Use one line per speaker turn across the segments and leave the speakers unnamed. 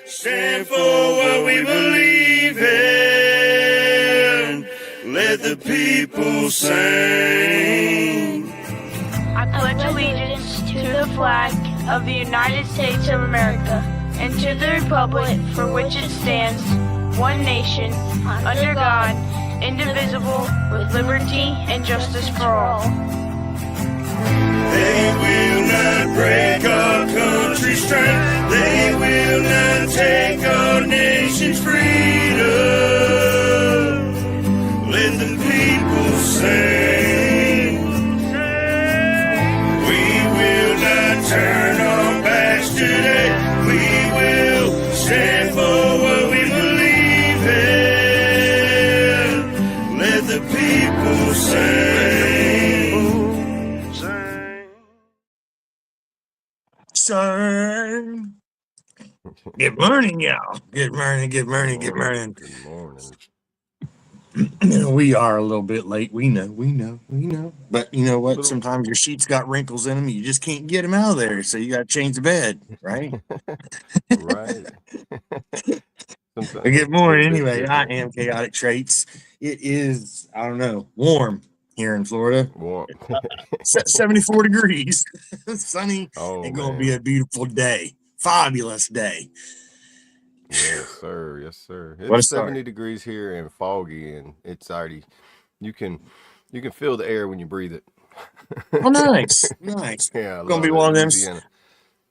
Stand for what we believe in. Let the people sing.
I pledge allegiance to the flag of the United States of America and to the republic for which it stands, one nation, under God, indivisible, with liberty and justice for all.
They will not break our country's strength. They will not take our nation's freedom. Let the people sing. We will not turn our backs today. We will stand for what we believe in. Let the people sing.
Son. Good morning, y'all. Good morning.
Good morning.
We are a little bit late. We know. But you know what? Sometimes your sheets got wrinkles in them. You just can't get them out of there. So you got to change the bed, right?
Right.
Good morning. Anyway, I am Chaotic Traits. It is, I don't know, warm here in Florida.
Warm.
74 degrees. Sunny.
Oh,
It's going to be a beautiful day. Fabulous day.
Yes, sir. It's
What a
70
start.
degrees here and foggy, and it's already you can feel the air when you breathe it.
Oh, nice.
Yeah,
It's gonna be one of them.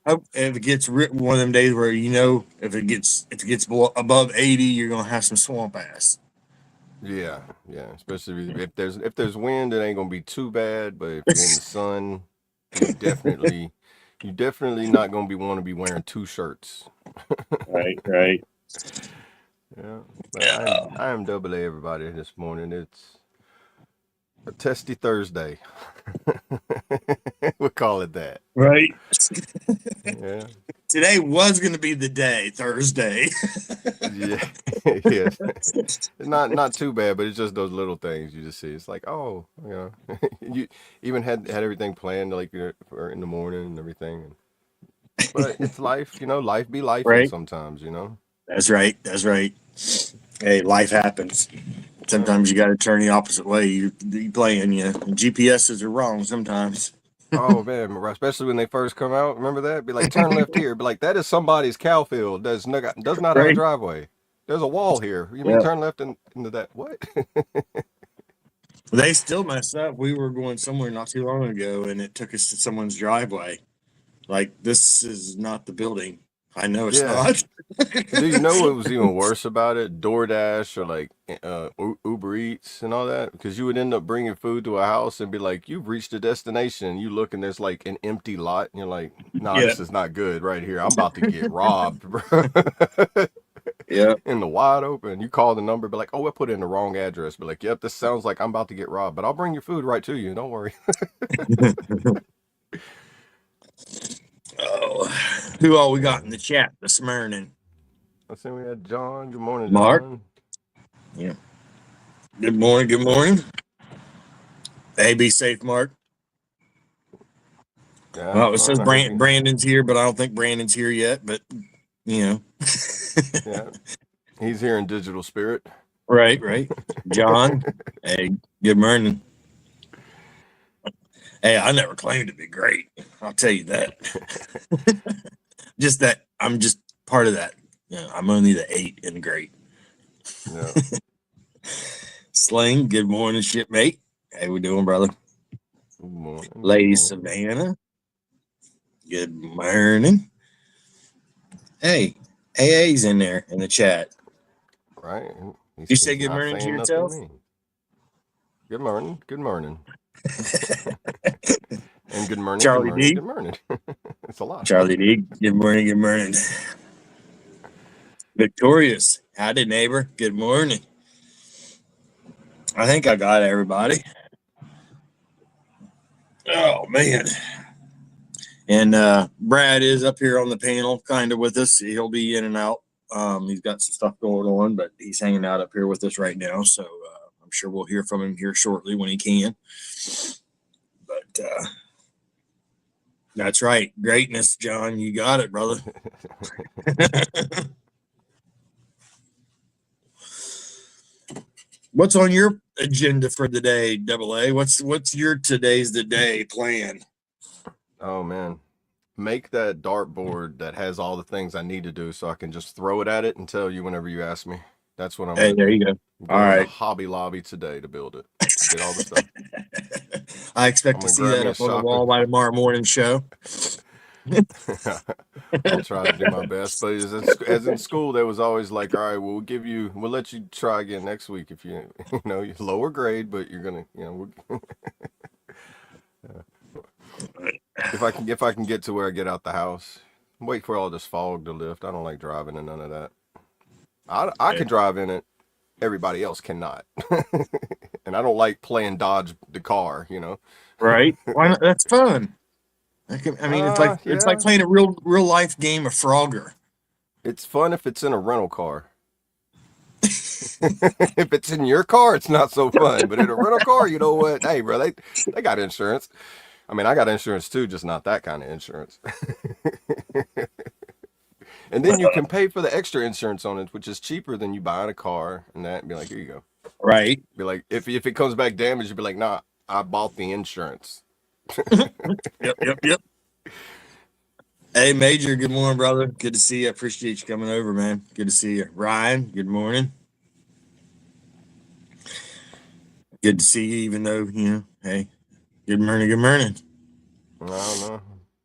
If it gets one of them days where if it gets above 80, you're gonna have some swamp ass.
Yeah. Especially if there's wind, it ain't gonna be too bad. But if you're in the sun, you definitely not gonna want to be wearing two shirts.
Right.
Yeah, but I am double A everybody this morning. It's a testy Thursday. We'll call it that.
Right.
Yeah.
Today was gonna be the day, Thursday.
Yeah. Yes. Not too bad, but it's just those little things you just see. It's like, oh, you even had everything planned like for in the morning and everything. But it's life, life be life
Right.
sometimes,
That's right. Hey, life happens. Sometimes you got to turn the opposite way. You playing, GPSs are wrong sometimes.
Oh man, especially when they first come out. Remember that? Be like, turn left here. Be like, that is somebody's cow field. Does not have a driveway. There's a wall here. You mean turn left into that? What?
They still mess up. We were going somewhere not too long ago, and it took us to someone's driveway. Like, this is not the building. I know it's not.
Do you know what was even worse about it? DoorDash or like Uber Eats and all that? Because you would end up bringing food to a house and be like, you've reached a destination. You look and there's like an empty lot. And you're like, nah, this is not good right here. I'm about to get robbed, bro.
Yeah.
In the wide open. You call the number, be like, oh, I put in the wrong address. Be like, yep, this sounds like I'm about to get robbed, but I'll bring your food right to you. Don't worry.
Oh, who all we got in the chat this morning?
Let's see, we had John. Good morning,
Mark.
John.
Yeah. Good morning. Hey, be safe, Mark.
Yeah,
well, it says Brandon's here, but I don't think Brandon's here yet. But
yeah, he's here in digital spirit.
Right. John. Hey, good morning. Hey, I never claimed to be great. I'll tell you that. Just that I'm just part of that. I'm only the 8 in great.
Yeah.
Sling, good morning, shipmate. How we doing, brother?
Good morning.
Lady Savannah. Good morning. Hey, AA's in there in the chat.
Right.
You say good morning to yourself?
Good morning. And good morning.
Charlie D.
Good morning. It's a lot.
Charlie D. Good morning. Victorious. Howdy, neighbor. Good morning. I think I got everybody. Oh, man. And Brad is up here on the panel kind of with us. He'll be in and out. He's got some stuff going on, but he's hanging out up here with us right now. So I'm sure we'll hear from him here shortly when he can. But That's right. Greatness, John. You got it, brother. What's on your agenda for the day, Double A? What's your today's the day plan?
Oh man, make that dartboard that has all the things I need to do, so I can just throw it at it and tell you whenever you ask me. That's what I'm
Hey,
gonna
there
do.
you go.
I'm
All
going to
right.
Hobby Lobby today to build it. Get all the stuff.
I
I'm
expect to
gonna
see
grab
that
me a
up on the
shopping.
wall by tomorrow morning show.
I'll try to do my best, but as in school, there was always like, all right, we'll let you try again next week if you you lower grade, but you're gonna, if I can get to where I get out the house, wait for all this fog to lift. I don't like driving in none of that. I can drive in it. Everybody else cannot, and I don't like playing dodge the car.
Right? Why not? That's fun. I mean, it's like
Yeah,
playing a real life game of Frogger.
it's fun if it's in a rental car. If it's in your car, it's not so fun. But in a rental car, you know what? Hey, bro, they got insurance. I mean, I got insurance too, just not that kind of insurance. And then you can pay for the extra insurance on it, which is cheaper than you buying a car and that. And be like, here you go.
Right.
Be like, if it comes back damaged, you'd be like, nah, I bought the insurance.
Yep. Hey, Major, good morning, brother. Good to see you. I appreciate you coming over, man. Good to see you. Ryan, good morning. Good to see you, even though, hey, good morning, good morning.
I don't know.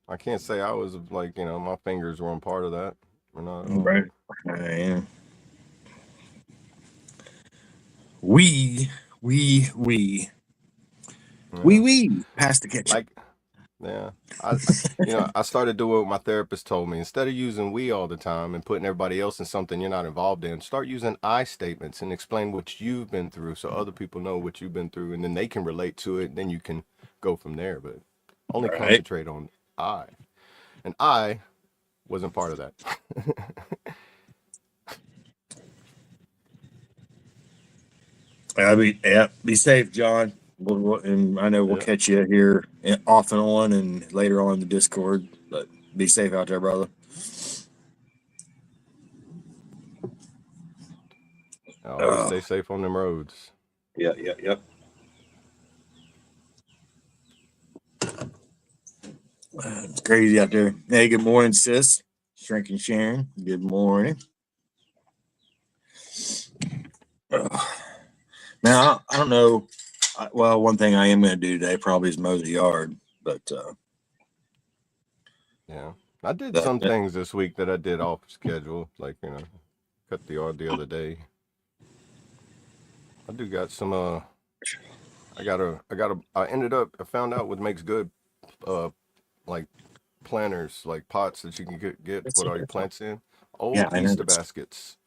I can't say I was like, my fingers weren't part of that. Or not.
Right. I am. We pass the kitchen.
Like, yeah. I started doing what my therapist told me. Instead of using we all the time and putting everybody else in something you're not involved in, start using I statements and explain what you've been through so other people know what you've been through and then they can relate to it. Then you can go from there. But only concentrate on I. And I wasn't part of that.
Be safe, John. And I know we'll catch you here off and on and later on in the Discord, but be safe out there, brother.
Always stay safe on them roads.
Yeah. It's crazy out there. Hey, good morning, sis. Shrinking Sharon. Good morning. Now, I don't know. Well, one thing I am going to do today probably is mow the yard, but
yeah, I did some things this week that I did off schedule, like cut the yard the other day. I do got some. I found out what makes good, like planters, like pots that you can get put all your plants in. Old Easter baskets.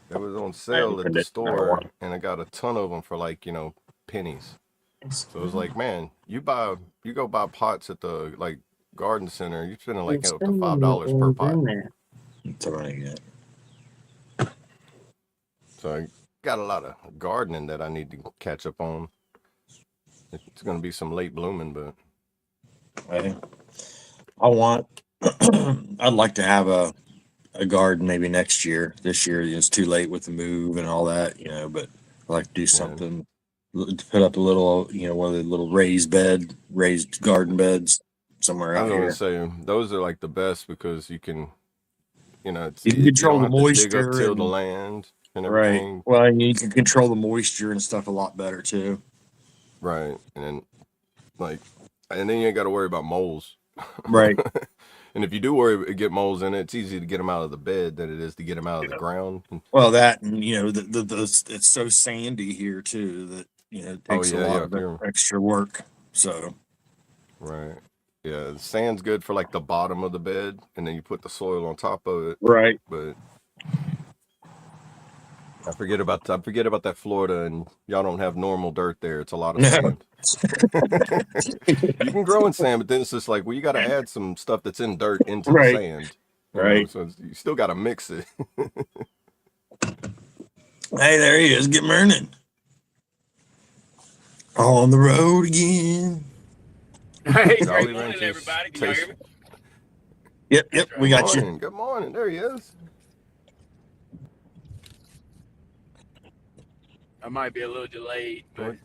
That was on sale at the store, and I got a ton of them for like pennies. So it was like, man, you go buy pots at the like garden center, you're spending like up to $5 per pot.
That's all I get.
So I got a lot of gardening that I need to catch up on. It's gonna be some late blooming, but
I'd like to have a garden maybe next year. This year it's too late with the move and all that, but I'd like to do something to put up a little, one of the little raised garden beds somewhere out here.
I was gonna say those are like the best because you can,
you can control the moisture,
till the land and everything.
Right. Well, and you can control the moisture and stuff a lot better too.
Right, and then you ain't got to worry about moles.
Right.
And if you do get moles in it, it's easy to get them out of the bed than it is to get them out of the ground.
Well, that and it's so sandy here too that it takes a lot of extra work. So.
Right. Yeah, sand's good for like the bottom of the bed, and then you put the soil on top of it.
Right.
But I forget about that Florida, and y'all don't have normal dirt there. It's a lot of sand. You can grow in sand, but then it's just like, well, you got to add some stuff that's in dirt into the sand.
Right.
So you still got to mix it.
Hey, there he is. Good morning. On the road again.
Hey,
Jolly
great morning,
Ranchers
everybody. Can y'all hear me?
Yep,
That's
we
right.
got you.
Morning. Good morning. There he is.
I might be a little delayed, but
What?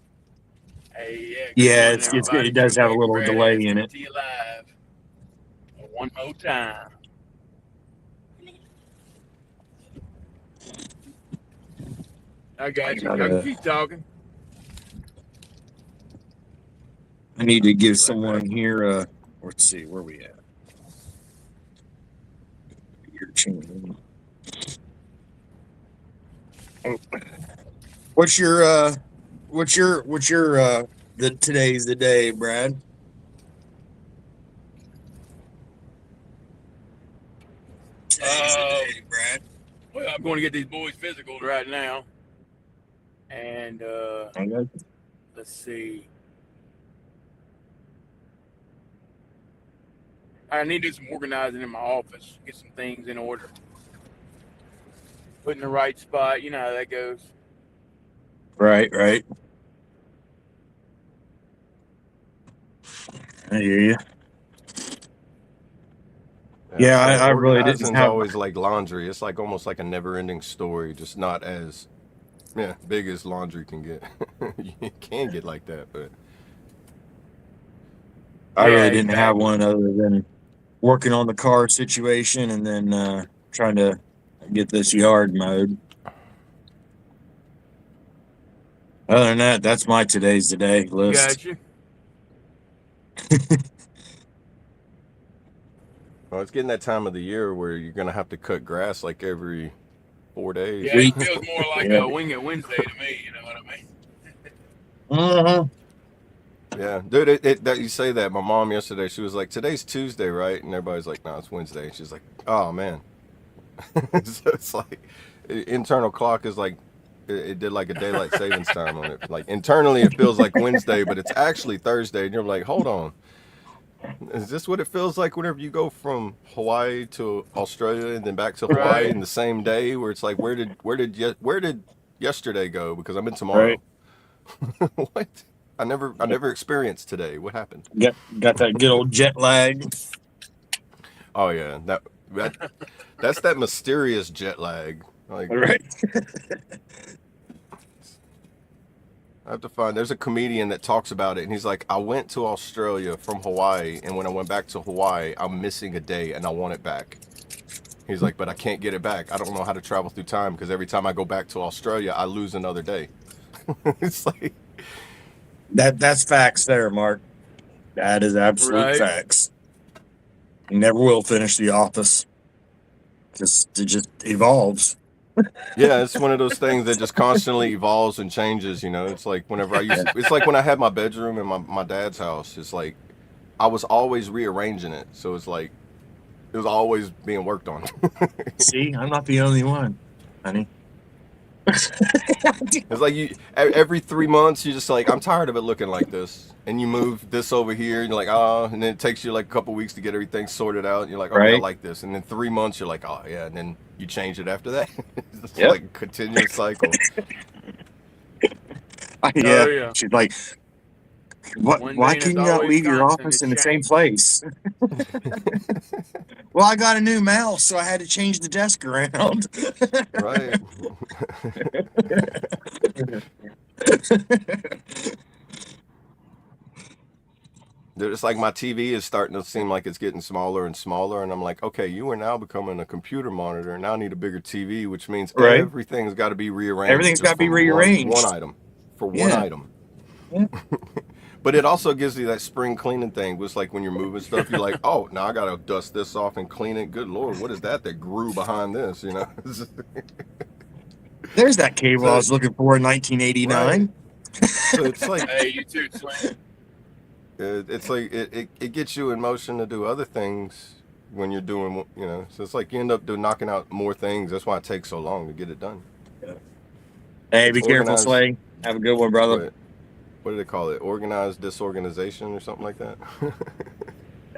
hey, yeah, good
Yeah,
morning, everybody.
it does have a
Baby
little
Brad
delay
Ass
in
coming
it.
to you live one more time. I got you. Y'all can keep talking.
I need to give
Be right
someone
back.
here. Let's see where we at. Your channel. What's your the today's the day, Brad? Today's the day, Brad.
Well, I'm going to get these boys physicals right now, and
Okay.
let's see. I need to do some organizing in my office, get some things in order, put in the right spot. You know how that goes.
Right. I hear you. Yeah,
So
I really didn't
organizing's
have.
always like laundry. It's like almost like a never-ending story, just not as big as laundry can get. You can get like that, but
I
Yeah,
really didn't have
exactly.
one other than working on the car situation and then trying to get this yard mowed. Other than that, that's my today's the day list.
Got you.
well, it's getting that time of the year where you're gonna have to cut grass like every 4 days.
Yeah, it
Week.
feels more like
Yeah.
a Wing It Wednesday to me. You know what I mean?
Uh-huh.
Yeah, dude, that you say that. My mom yesterday, she was like, "Today's Tuesday, right?" And everybody's like, "No, it's Wednesday." And she's like, "Oh man." So it's like internal clock is like it did like a daylight savings time on it. Like internally, it feels like Wednesday, but it's actually Thursday. And you're like, "Hold on, is this what it feels like whenever you go from Hawaii to Australia and then back to Hawaii
Right.
in the same day? Where it's like, where did yesterday go? Because I'm in
Right.
tomorrow." What? I never experienced today. What happened?
Got that good old jet lag.
Oh yeah, that's that mysterious jet lag. Like
Right.
I have to find. There's a comedian that talks about it, and he's like, I went to Australia from Hawaii, and when I went back to Hawaii, I'm missing a day, and I want it back. He's like, but I can't get it back. I don't know how to travel through time because every time I go back to Australia, I lose another day. It's like
That's facts there, Mark. That is absolute
Right.
facts. You never will finish The Office. It just evolves.
yeah, it's one of those things that just constantly evolves and changes. You know, it's like whenever it's like when I had my bedroom in my dad's house. It's like I was always rearranging it, so it's like it was always being worked on.
See, I'm not the only one, honey.
It's like every 3 months you're just like I'm tired of it looking like this, and you move this over here, and you're like and then it takes you like a couple weeks to get everything sorted out. And you're like, okay, I
Right?
like this, and then 3 months you're like, oh yeah, and then you change it after that. It's
Yep.
like a continuous cycle.
Yeah.
Oh yeah.
She's like, what?
One
Why
thing
can
that's
you not
always
leave your
constant
office
is
in the same
change.
place? Well, I got a new mouse, so I had to change the desk around.
Right. It's like my TV is starting to seem like it's getting smaller and smaller, and I'm like, okay, you are now becoming a computer monitor, and now I need a bigger TV, which means
Right?
everything's got to be rearranged
Everything's got
just
to be
for one
rearranged.
item, for one
Yeah.
item.
Yeah.
But it also gives you that spring cleaning thing. It's like when you're moving stuff, you're like, oh, now I gotta dust this off and clean it. Good Lord, what is that grew behind this? You know?
There's that cable I was looking for in 1989.
Right. So it's like
Hey, you too, Slim.
it's like it gets you in motion to do other things when you're doing, you know. So it's like you end up knocking out more things. That's why it takes so long to get it done.
Hey,
It's
be careful,
organized.
Slay. Have a good one, brother.
What do they call it? Organized disorganization or something like that.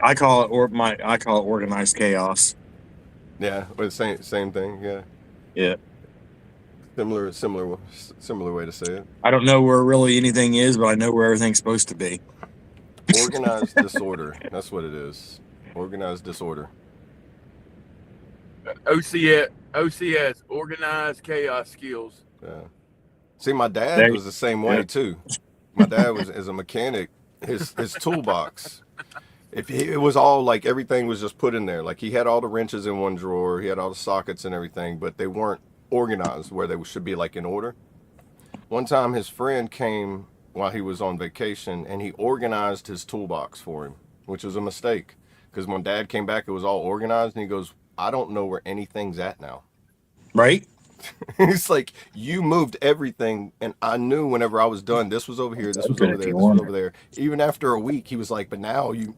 I call it organized chaos.
Yeah, but same thing. Yeah.
Yeah.
Similar way to say it.
I don't know where really anything is, but I know where everything's supposed to be.
Organized disorder. That's what it is. Organized disorder.
OCS, organized chaos skills.
Yeah. See, my dad
There,
was the same
yeah.
way too. My dad was as a mechanic. His toolbox. It was all like everything was just put in there. Like he had all the wrenches in one drawer. He had all the sockets and everything, but they weren't organized where they should be like in order. One time, his friend came while he was on vacation, and he organized his toolbox for him, which was a mistake. Because when Dad came back, it was all organized, and he goes, "I don't know where anything's at now."
Right?
It's like you moved everything, and I knew whenever I was done, this was over here, this was
Open
over
if
there,
you
this was
want
over there. Even after a week, he was like, "But now you,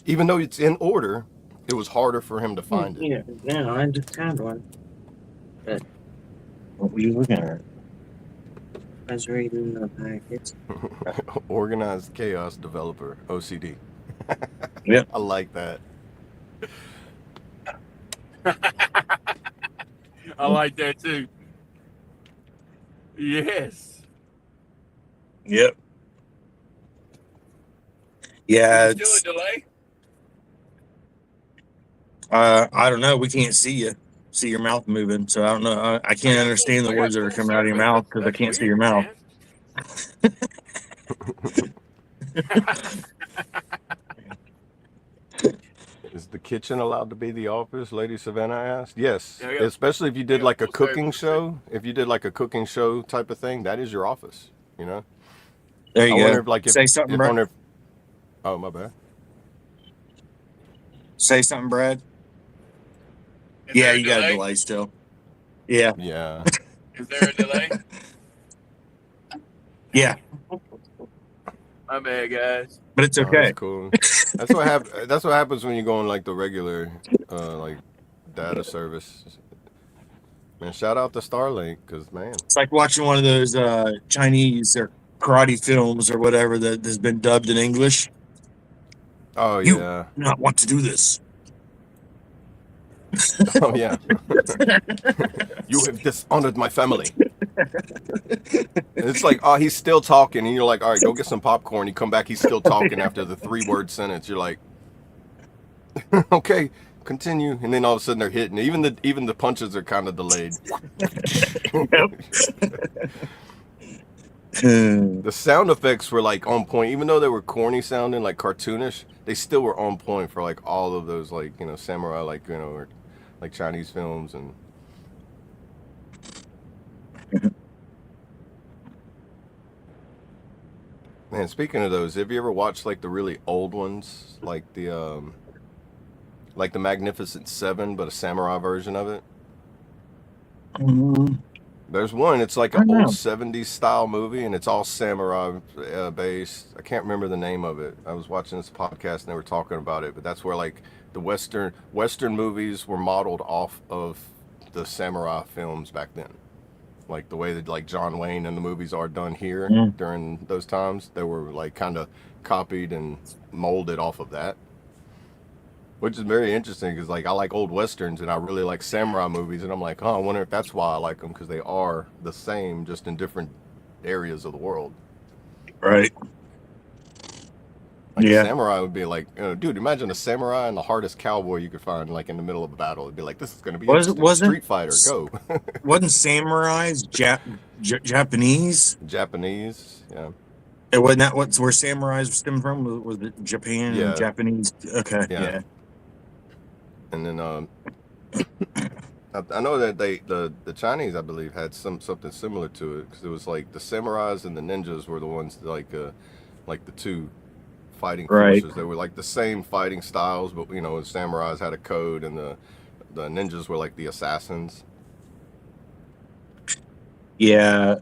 even though it's in order, it was harder for him to find it."
Yeah, no, I just found one.
What were you looking at?
I was reading the packets.
Organized chaos developer, OCD.
Yep.
I like that.
I like that too. Yes.
Yep. Yeah.
Is it still a delay?
I don't know. We can't see you. See your mouth moving, so I don't know. I can't understand the words that are coming out of your mouth because I can't see your mouth.
Is the kitchen allowed to be the office? Lady Savannah asked. Yes,
Yeah,
especially if you did
yeah,
like a
we'll say-
cooking
we'll say.
show. If you did like a cooking show type of thing, that is your office. You know.
There you
I
go.
wonder if like
Say something, Brad.
Oh, my bad.
Say something, Brad.
Is
Yeah,
there a
you got a
delay?
delay still. Yeah.
Yeah.
Is there a delay?
Yeah.
My bad, guys.
But it's
No,
okay.
that's cool. That's what That's what happens when you go on like the regular, like data service. Man, shout out to Starlink, cause man,
It's like watching one of those Chinese or karate films or whatever that has been dubbed in English.
oh
You-
yeah,
Do not want to do this.
oh yeah. You have dishonored my family. And it's like, oh, he's still talking, and you're like, all right, go get some popcorn. You come back, he's still talking after the 3-word sentence. You're like, okay, continue. And then all of a sudden they're hitting. Even the punches are kind of delayed. The sound effects were like on point, even though they were corny sounding, like cartoonish. They still were on point for like all of those, like, you know, samurai, like, you know, or like Chinese films. And man, speaking of those, have you ever watched like the really old ones, like the Magnificent Seven, but a samurai version of it? There's one. It's like
I
an
know.
old '70s style movie, and it's all samurai based. I can't remember the name of it. I was watching this podcast and they were talking about it, but that's where like the Western movies were modeled off of the samurai films back then. Like the way that like John Wayne and the movies are done here
Mm.
during those times, they were like kind of copied and molded off of that. Which is very interesting because like I like old westerns and I really like samurai movies, and I'm like, oh, I wonder if that's why I like them, because they are the same, just in different areas of the world.
Right.
Like
Yeah.
a samurai would be like, dude, imagine a samurai and the hardest cowboy you could find like in the middle of a battle. It'd be like, this is going to be interesting.
Wasn't
Street Fighter, go.
Wasn't samurais Japanese?
Japanese, yeah.
It wasn't that where samurais stem from? Was it Japan
Yeah.
and Japanese? Okay.
Yeah.
Yeah.
And then I know that the Chinese, I believe, had something similar to it, because it was like the samurais and the ninjas were the ones that, like the two fighting
Right.
forces. They were like the same fighting styles, but you know, the samurais had a code, and the ninjas were like the assassins.
Yeah.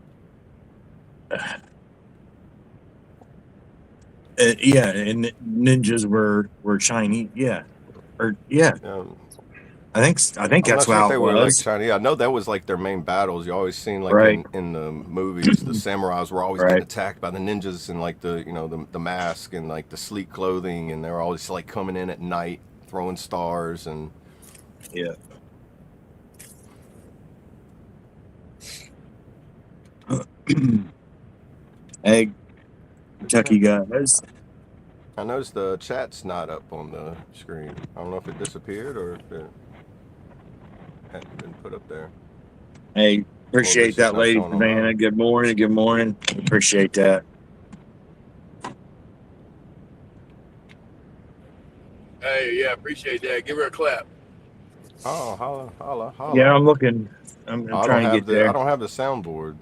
Yeah, and ninjas were Chinese. Yeah. Or yeah, I think
I'm
that's
not sure if
how
they
it
were like
was.
Chinese. I know that was like their main battles. You always seen like
Right.
in the movies, the samurais were always
Right.
getting attacked by the ninjas, and like the mask and like the sleek clothing, and they're always like coming in at night throwing stars. And
Yeah. Hey, Kentucky guys.
I noticed the chat's not up on the screen. I don't know if it disappeared or if it hadn't been put up there.
Hey,
Or at
appreciate
least it's
that,
not
Lady
showing on
Savannah.
mine.
Good morning. Good morning. Appreciate that.
Hey, yeah, appreciate that. Give her a clap.
Oh, holla, holla, holla.
Yeah, I'm looking. I'm
I don't
trying to
have
get
the
there.
soundboard.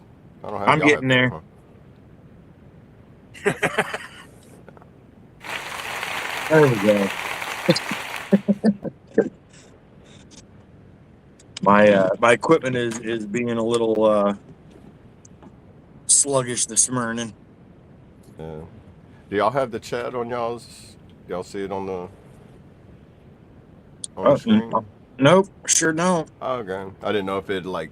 I don't have
I'm
y'all have
getting
that,
there.
huh?
There we go. My equipment is being a little sluggish this morning.
Yeah. Do y'all have the chat on y'all's? Y'all see it on the
Oh,
screen?
nope, sure don't.
Oh, okay. I didn't know if it like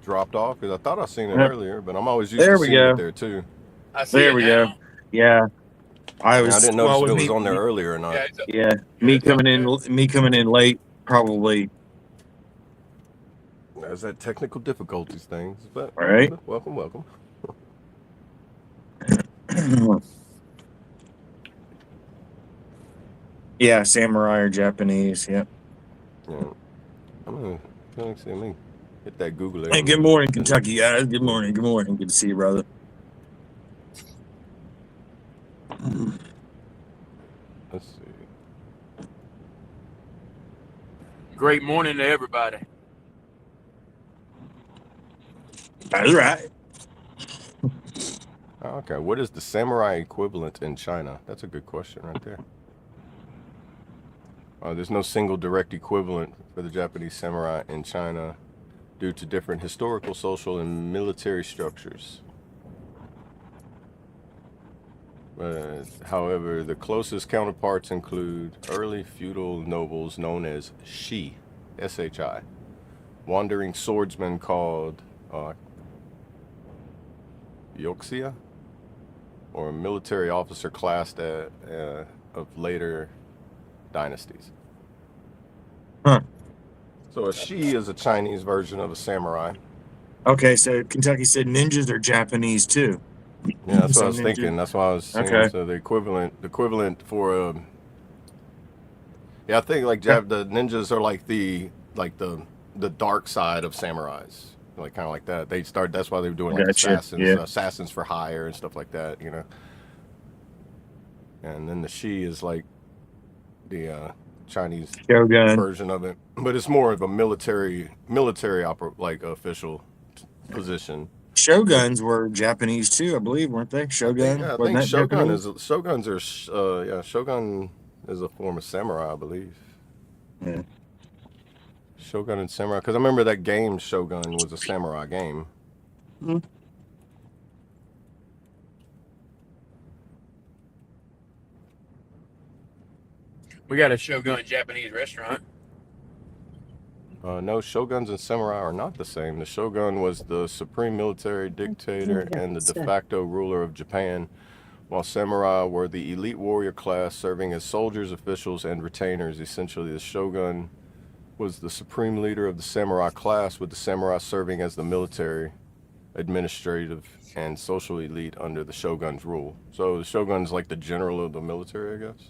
dropped off because I thought I seen it
Yep.
earlier, but I'm always used to
There we
seeing it
go.
there too.
I see
There
it
we go.
now.
Yeah, I
Yeah, I
was
didn't notice if
with
it was on there earlier or
Yeah,
not.
it's up,
yeah,
yeah, it's up there.
me coming in late probably.
There's that technical difficulties things, but
All right.
welcome, welcome.
Yeah, samurai or Japanese. Yeah.
Yeah, I'm gonna see me hit that Google
Hey, good
and
morning,
visit.
Kentucky guys. Good morning. Good morning. Good to see you, brother.
Let's see.
Great morning to everybody.
That's right.
Oh, okay, what is the samurai equivalent in China? That's a good question right there. There's no single direct equivalent for the Japanese samurai in China due to different historical, social, and military structures. However, the closest counterparts include early feudal nobles known as shi, S-H-I, wandering swordsmen called yoxia, or a military officer classed of later dynasties.
Huh.
So a shi is a Chinese version of a samurai.
Okay, so Kentucky said ninjas are Japanese too.
Yeah, that's what I
Some
was
ninjas.
thinking. That's why I was saying.
Okay.
So the equivalent for yeah, I think like the ninjas are like the dark side of samurais, like kind of like that. They start. That's why they were doing like
Gotcha. Yeah.
assassins for hire and stuff like that. And then the shi is like the Chinese
Shogun.
version of it, but it's more of a military official position.
Shoguns were Japanese too, I believe, weren't they? Shogun,
I
wasn't
think
that Japanese?
shoguns are shogun is a form of samurai, I believe.
Yeah.
Shogun and samurai, because I remember that game Shogun was a samurai game.
Mm-hmm.
We got a Shogun Japanese restaurant.
No, shoguns and samurai are not the same. The shogun was the supreme military dictator and the de facto ruler of Japan, while samurai were the elite warrior class serving as soldiers, officials, and retainers. Essentially, the shogun was the supreme leader of the samurai class, with the samurai serving as the military, administrative, and social elite under the shogun's rule. So the shogun's like the general of the military, I guess.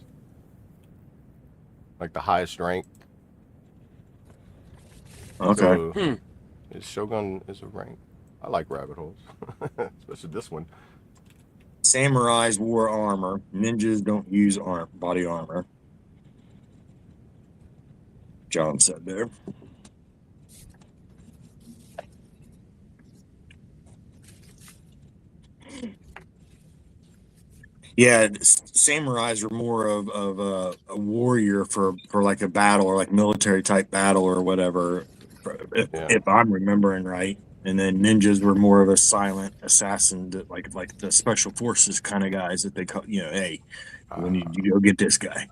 Like the highest rank.
Okay.
So, shogun is a rank. I like rabbit holes, especially this one.
Samurais wore armor. Ninjas don't use body armor. John said there. Yeah, samurais were more of a warrior for like a battle or like military type battle or whatever, if I'm remembering right. And then ninjas were more of a silent assassin, that like the special forces kind of guys that they call. Hey, we need you to go get this guy.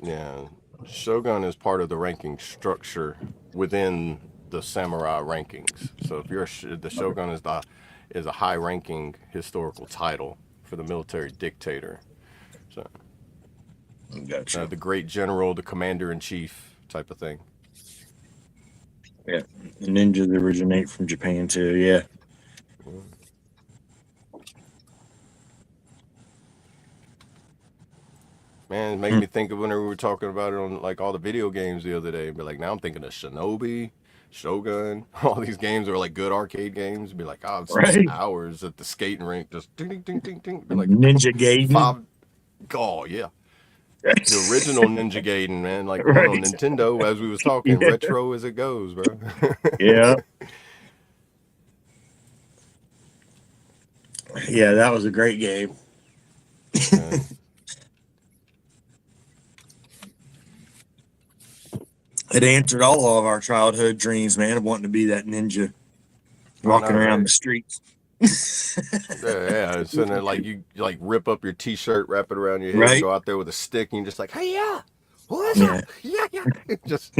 Yeah, shogun is part of the ranking structure within the samurai rankings. So if you're the shogun is a high-ranking historical title for the military dictator. So
Gotcha.
the great general, the commander-in-chief type of thing.
Yeah, the ninjas originate from Japan too. Yeah.
Man, it made me think of whenever we were talking about it on like all the video games the other day. Be like, now I'm thinking of Shinobi, Shogun, all these games are like good arcade games. Be like, oh, I'd spend
Right?
hours at the skating rink just ding ding ding ding ding. Be like
Ninja Gaiden.
five. Oh yeah, the original Ninja Gaiden, man. Like one on
Right.
Nintendo, as we was talking,
Yeah.
retro as it goes, bro.
Yeah. Yeah, that was a great game.
Man.
It answered all of our childhood dreams, man, of wanting to be that ninja walking
know,
around
right?
the streets.
Yeah. So then, like you like rip up your T-shirt, wrap it around your head,
Right?
go out there with a stick, and you're just like, hey, yeah, what's
Yeah.
up? Yeah, yeah. Just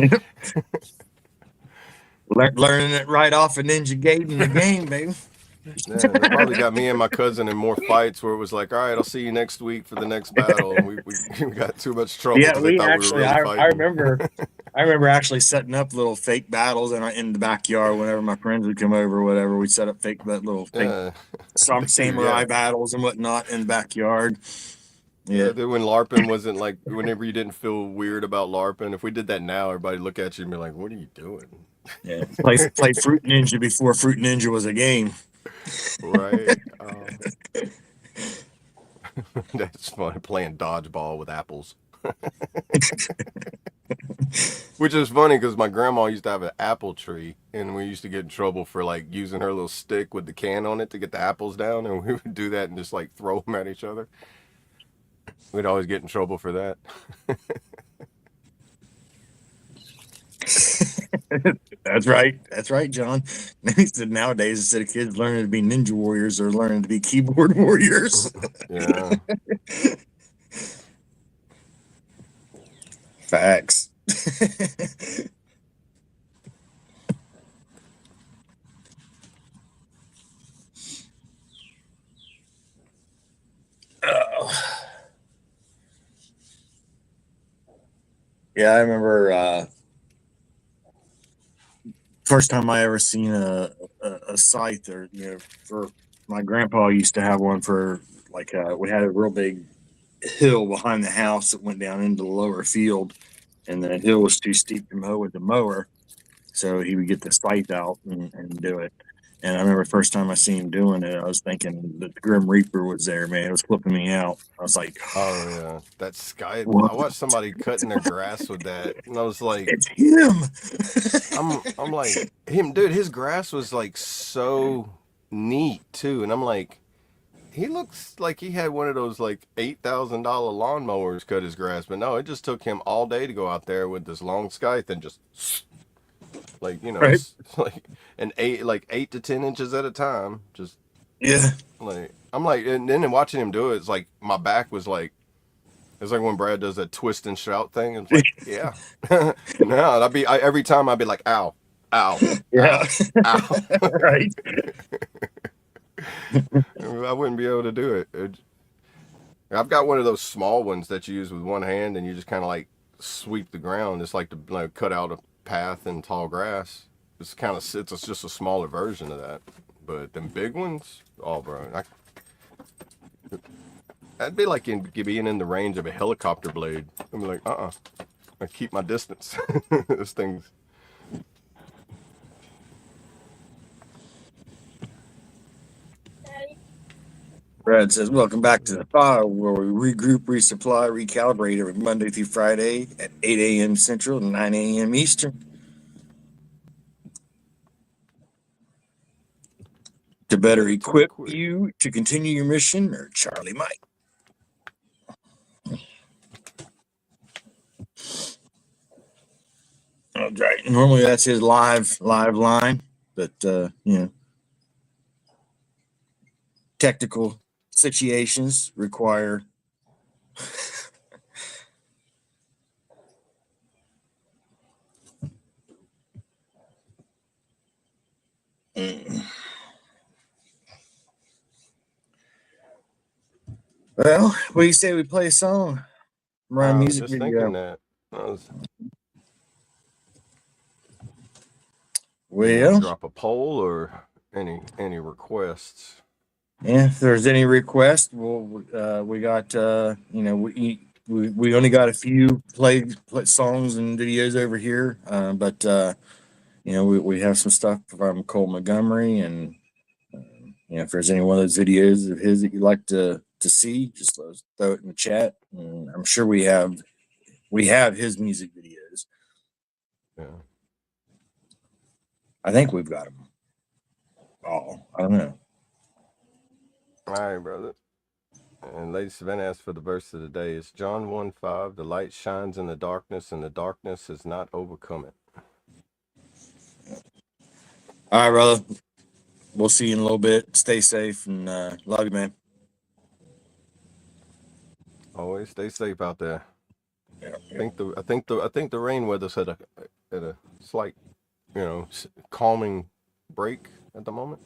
Learning it right off of Ninja Gaiden, the game, baby.
yeah, that probably got me and my cousin in more fights where it was like, all right, I'll see you next week for the next battle, and we got too much trouble
Yeah,
because they
we
thought we were
actually,
really
I
fighting.
remember actually setting up little fake battles in the backyard whenever my friends would come over or whatever. We'd set up fake
Yeah,
samurai
yeah.
battles and whatnot in the backyard. Yeah.
Then when LARPing wasn't like, whenever you didn't feel weird about LARPing, if we did that now, everybody look at you and be like, what are you doing?
Yeah. Play Fruit Ninja before Fruit Ninja was a game.
Right. That's funny, playing dodgeball with apples. Which is funny because my grandma used to have an apple tree, and we used to get in trouble for like using her little stick with the can on it to get the apples down, and we would do that and just like throw them at each other. We'd always get in trouble for that.
That's right. That's right, John. He said nowadays instead of kids learning to be ninja warriors, they're learning to be keyboard warriors.
Yeah.
Facts. Oh. Yeah, I remember first time I ever seen a scythe, or for my grandpa used to have one for like we had a real big hill behind the house that went down into the lower field, and the hill was too steep to mow with the mower, so he would get the scythe out and do it. And I remember the first time I seen him doing it, I was thinking that the Grim Reaper was there, man. It was flipping me out. I was like,
Oh yeah, that sky.
what?
I watched somebody cutting their grass with that, and I was like,
It's him.
I'm like him, dude. His grass was like so neat too, and I'm like, he looks like he had one of those like $8,000 lawnmowers cut his grass, but no, it just took him all day to go out there with this long scythe and just like
Right.
like like 8 to 10 inches at a time, just
Yeah.
like I'm like, and then watching him do it, it's like my back was like. It's like when Brad does that twist and shout thing. It's like, yeah. No, every time I'd be like, ow, ow,
Yeah.
ow.
Right.
I wouldn't be able to do it. I've got one of those small ones that you use with one hand and you just kind of like sweep the ground. It's like to like cut out a path in tall grass. It's just a smaller version of that. But them big ones, oh, bro. That'd be like being in the range of a helicopter blade. I'd be like, I keep my distance. This thing's.
Brad says, welcome back to the file where we regroup, resupply, recalibrate every Monday through Friday at 8 a.m. Central and 9 a.m. Eastern. To better equip you to continue your mission, or Charlie Mike. All right. Normally that's his live line, but technical situations require Well, what do you say we play a song? Run
I was
music
just
video.
thinking that.
Well,
drop a poll or any requests.
yeah, if there's any request, we got we only got a few play songs and videos over here, but we have some stuff from Cole Montgomery, and if there's any one of those videos of his that you'd like to see, just let us throw it in the chat. And I'm sure we have his music videos.
Yeah.
I think we've got them all. I don't know.
All right, brother. And Lady Savannah asked for the verse of the day. It's John 1:5. The light shines in the darkness, and the darkness has not overcome it.
All right, brother. We'll see you in a little bit. Stay safe, and love you, man.
Always stay safe out there.
Yeah.
I think the rain weather's at a slight, calming break at the moment.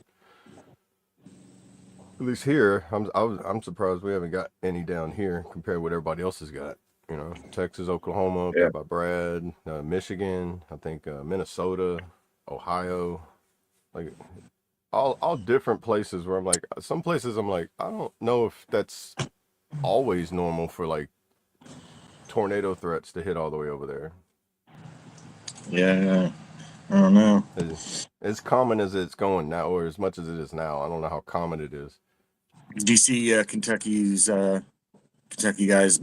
At least here, I'm surprised we haven't got any down here compared to what everybody else has got. Texas, Oklahoma, up there by Brad, Michigan, I think Minnesota, Ohio, like all different places where I'm like, some places I'm like, I don't know if that's always normal for like tornado threats to hit all the way over there.
Yeah. I don't know.
As common as it's going now, or as much as it is now, I don't know how common it is.
Do you see Kentucky guys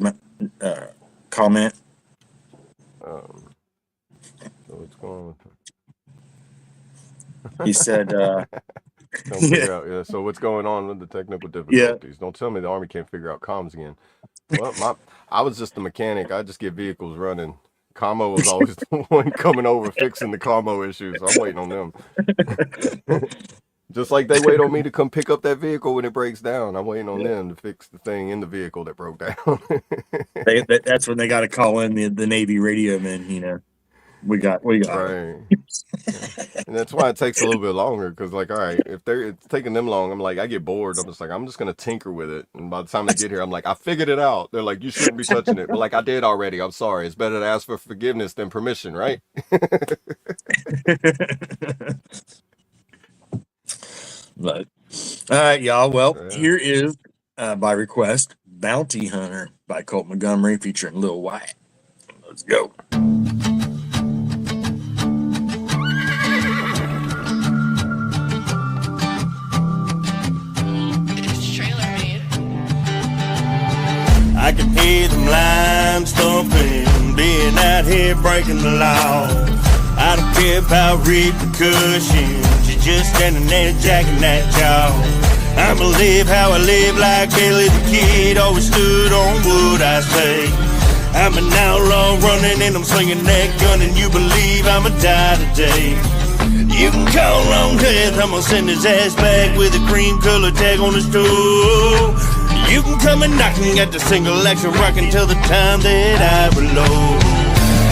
comment?
So what's going on?
He said,
Don't figure out, so what's going on with the technical difficulties? Don't tell me the Army can't figure out comms again. Well, I was just the mechanic. I just get vehicles running. Commo was always the one coming over fixing the commo issues. I'm waiting on them. Just like they wait on me to come pick up that vehicle when it breaks down. I'm waiting on them to fix the thing in the vehicle that broke down.
That's when they got to call in the Navy radio men. We got
right. And that's why it takes a little bit longer, because like, all right, if it's taking them long, I'm like, I get bored. I'm just gonna tinker with it, and by the time they get here, I'm like, I figured it out. They're like, you shouldn't be touching it, but like, I did already. I'm sorry. It's better to ask for forgiveness than permission, right?
But all right, y'all. Well, here is by request "Bounty Hunter" by Colt Montgomery featuring Lil Wyatt. Let's go.
I can hear them lines thumping, being out here breaking the law. I don't care about repercussions, you're just standing there jacking that jaw. I'ma live how I live, like Billy the Kid, always stood on what I say. I'm an outlaw running and I'm swinging that gun, and you believe I'ma die today. You can call on death, I'ma send his ass back with a cream color tag on his toe. You can come and knocking at the single action rockin' till the time that I reload.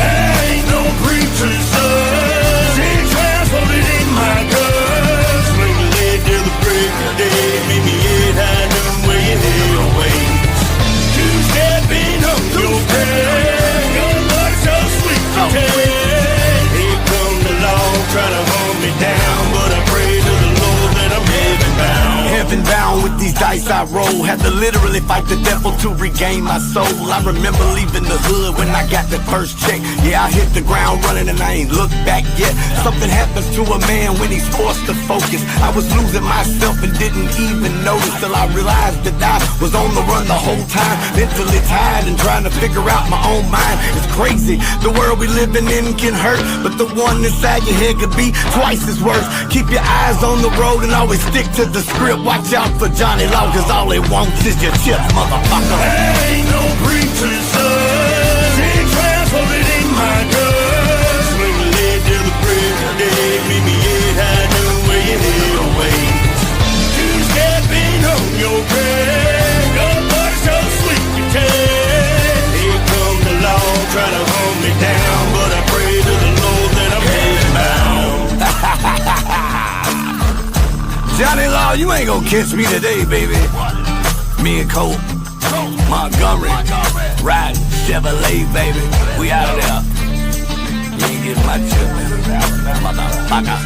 I ain't no preacher's son, 6 rounds loaded in my gun. Swing the lead till the break of day, meet me at high noon where your head awaits. Two-stepping on your bed, your blood so sweet to taste. Here come the law, try to hold me down, but I pray to the Lord that I'm heaven bound.
Heaven bound with these dice I roll. Had to literally fight the devil to regain my soul. I remember leaving the hood when I got that first check. Yeah, I hit the ground running and I ain't looked back yet. Something happens to a man when he's forced to focus. I was losing myself and didn't even notice, till I realized that I was on the run the whole time. Mentally tired and trying to figure out my own mind. It's crazy, the world we living in can hurt, but the one inside your head could be twice as worse. Keep your eyes on the road and always stick to the script. Watch out for Johnny Law, cause all he wants is your chips, motherfucker.
I ain't no preacher's son, 6 rounds loaded in my gun. Swing the lead till the break of day, meet me at high noon where your head awaits. Two-stepping on your bed, your blood so sweet to taste. Here come the law, try to hold me down, but I pray to the Lord that I'm heaven bound.
Johnny Law, you ain't gonna catch me today, baby. Me and Colt Montgomery, riding Chevrolet, baby. We out of there. You ain't getting my chip, motherfucker.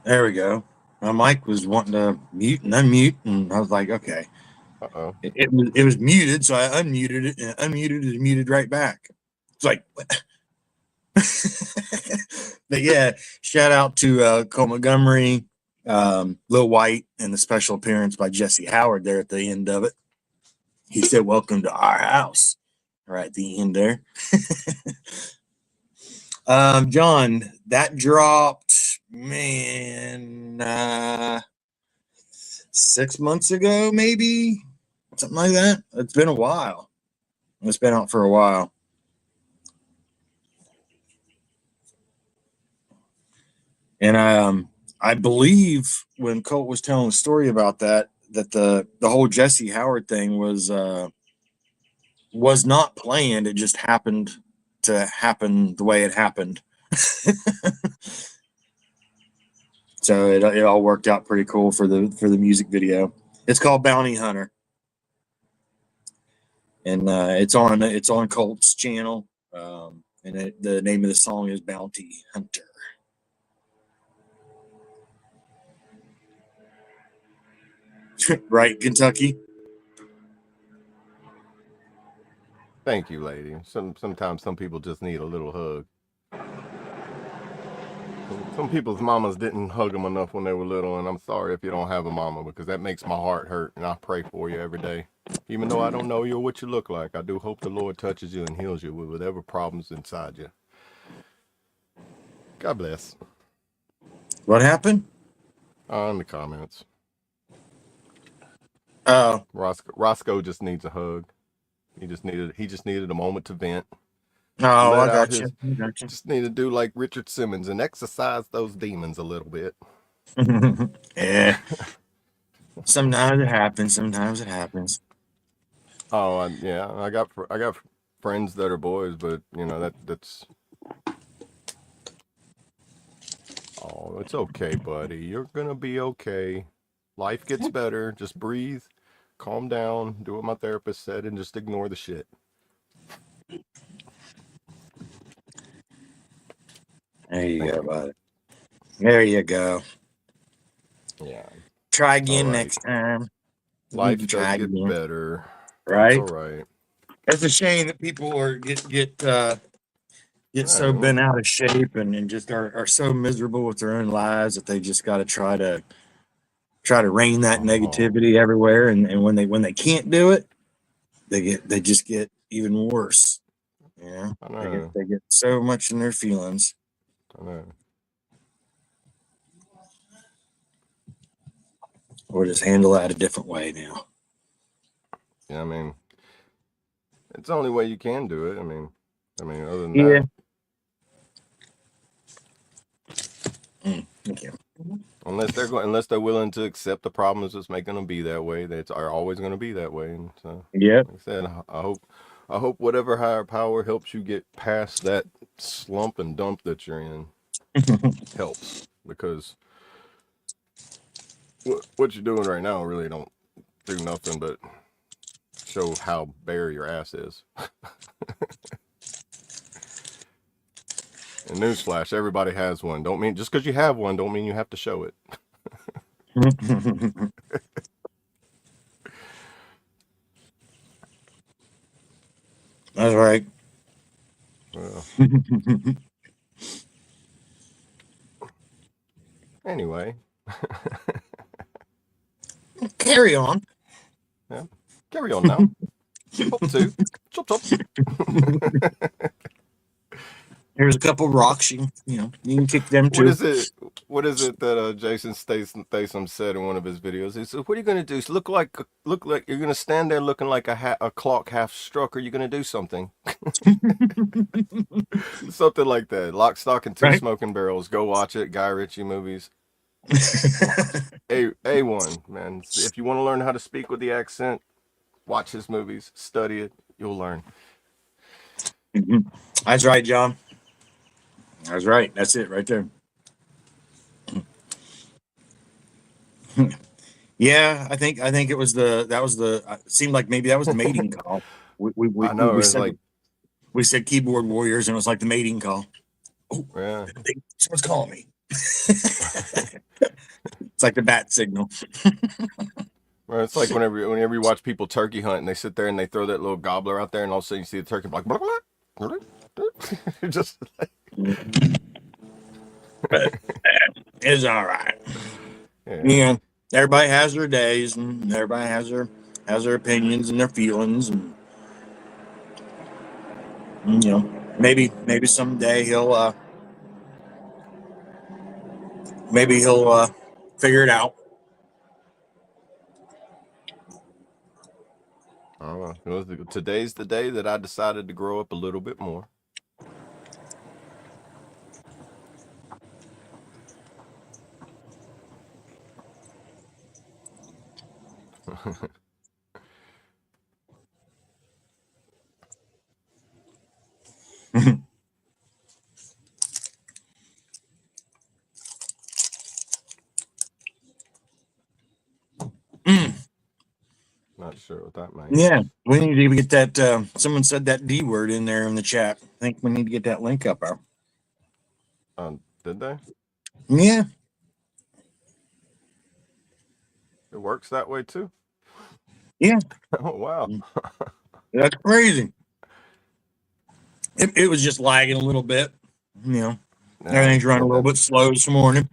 There we go. My mic was wanting to mute and unmute, and I was like, okay.
Uh-oh.
It was muted, so I unmuted it, and unmuted it and muted right back. It's like, what? But yeah, shout out to Cole Montgomery, Lil White, and the special appearance by Jesse Howard there at the end of it. He said, "Welcome to our house," right at the end there. John, that dropped, man, 6 months ago, maybe something like that. It's been a while. It's been out for a while. And I believe when Colt was telling the story about that the whole Jesse Howard thing was not planned. It just happened to happen the way it happened. So it all worked out pretty cool for the music video. It's called Bounty Hunter, and it's on Colt's channel. And the name of the song is Bounty Hunter. Right, Kentucky.
Thank you, lady. Sometimes some people just need a little hug. Some people's mamas didn't hug them enough when they were little, and I'm sorry if you don't have a mama, because that makes my heart hurt, and I pray for you every day. Even though I don't know you or what you look like, I do hope the Lord touches you and heals you with whatever problems inside you. God bless.
What happened?
In the comments.
Oh,
Roscoe just needs a hug. He just needed a moment to vent.
oh,
Let
I
out
got you.
Just need to do like Richard Simmons and exercise those demons a little bit.
Yeah. Sometimes it happens. Sometimes it happens.
Oh, yeah. I got friends that are boys, but you know that's. Oh, it's okay, buddy. You're gonna be okay. Life gets better. Just breathe, calm down, do what my therapist said, and just ignore the shit.
There you go, buddy. There you go.
Yeah.
Try again
All right.
next time.
Life
You
does
try
get
again.
better.
Right?
It's all right.
It's a shame that people are get so
Right.
bent out of shape and just are so miserable with their own lives that they just got to try to rein that negativity everywhere. And when they can't do it, they just get even worse. You know,
I know.
they get so much in their feelings.
I know.
Or just handle that a different way now.
Yeah, I mean, it's the only way you can do it. I mean, other than
Yeah.
that.
Okay.
Unless they're willing to accept the problems that's making them be that way, they are always going to be that way. And so,
Yep.
like I said, I hope whatever higher power helps you get past that slump and dump that you're in helps, because what you're doing right now really don't do nothing but show how bare your ass is. And newsflash, everybody has one. Don't mean just because you have one, don't mean you have to show it.
That's right.
Well, anyway.
Carry on.
Yeah. Carry on now. Chop two. Chop chop.
Here's a couple rocks. You can kick them too.
What is it that Jason Statham said in one of his videos? He said, "What are you going to do? Look like you're going to stand there looking like a clock half struck, or you're going to do something." Something like that. Lock, Stock, and Two Smoking Barrels. Go watch it. Guy Ritchie movies. A1, man. If you want to learn how to speak with the accent, watch his movies. Study it. You'll learn.
That's right, John. That's right. That's it right there. Yeah, I think it was it seemed like maybe that was the mating call.
I know.
We said keyboard warriors, and it was like the mating call. Oh,
yeah.
someone's calling me. It's like the bat signal.
Well, it's like whenever you watch people turkey hunt and they sit there and they throw that little gobbler out there and all of a sudden you see the turkey like blah, blah, blah, blah, blah. Just like,
But it's all right.
yeah.
Yeah, everybody has their days, and everybody has their opinions and their feelings, and you know, maybe someday he'll figure it out.
I don't know. Today's the day that I decided to grow up a little bit more. Not sure what that means.
Yeah, we need to even get that. Someone said that D word in there in the chat. I think we need to get that link up there.
Did they?
Yeah,
It works that way too.
yeah,
Oh wow.
that's crazy. It was just lagging a little bit. You know, everything's running a little bit slow this morning.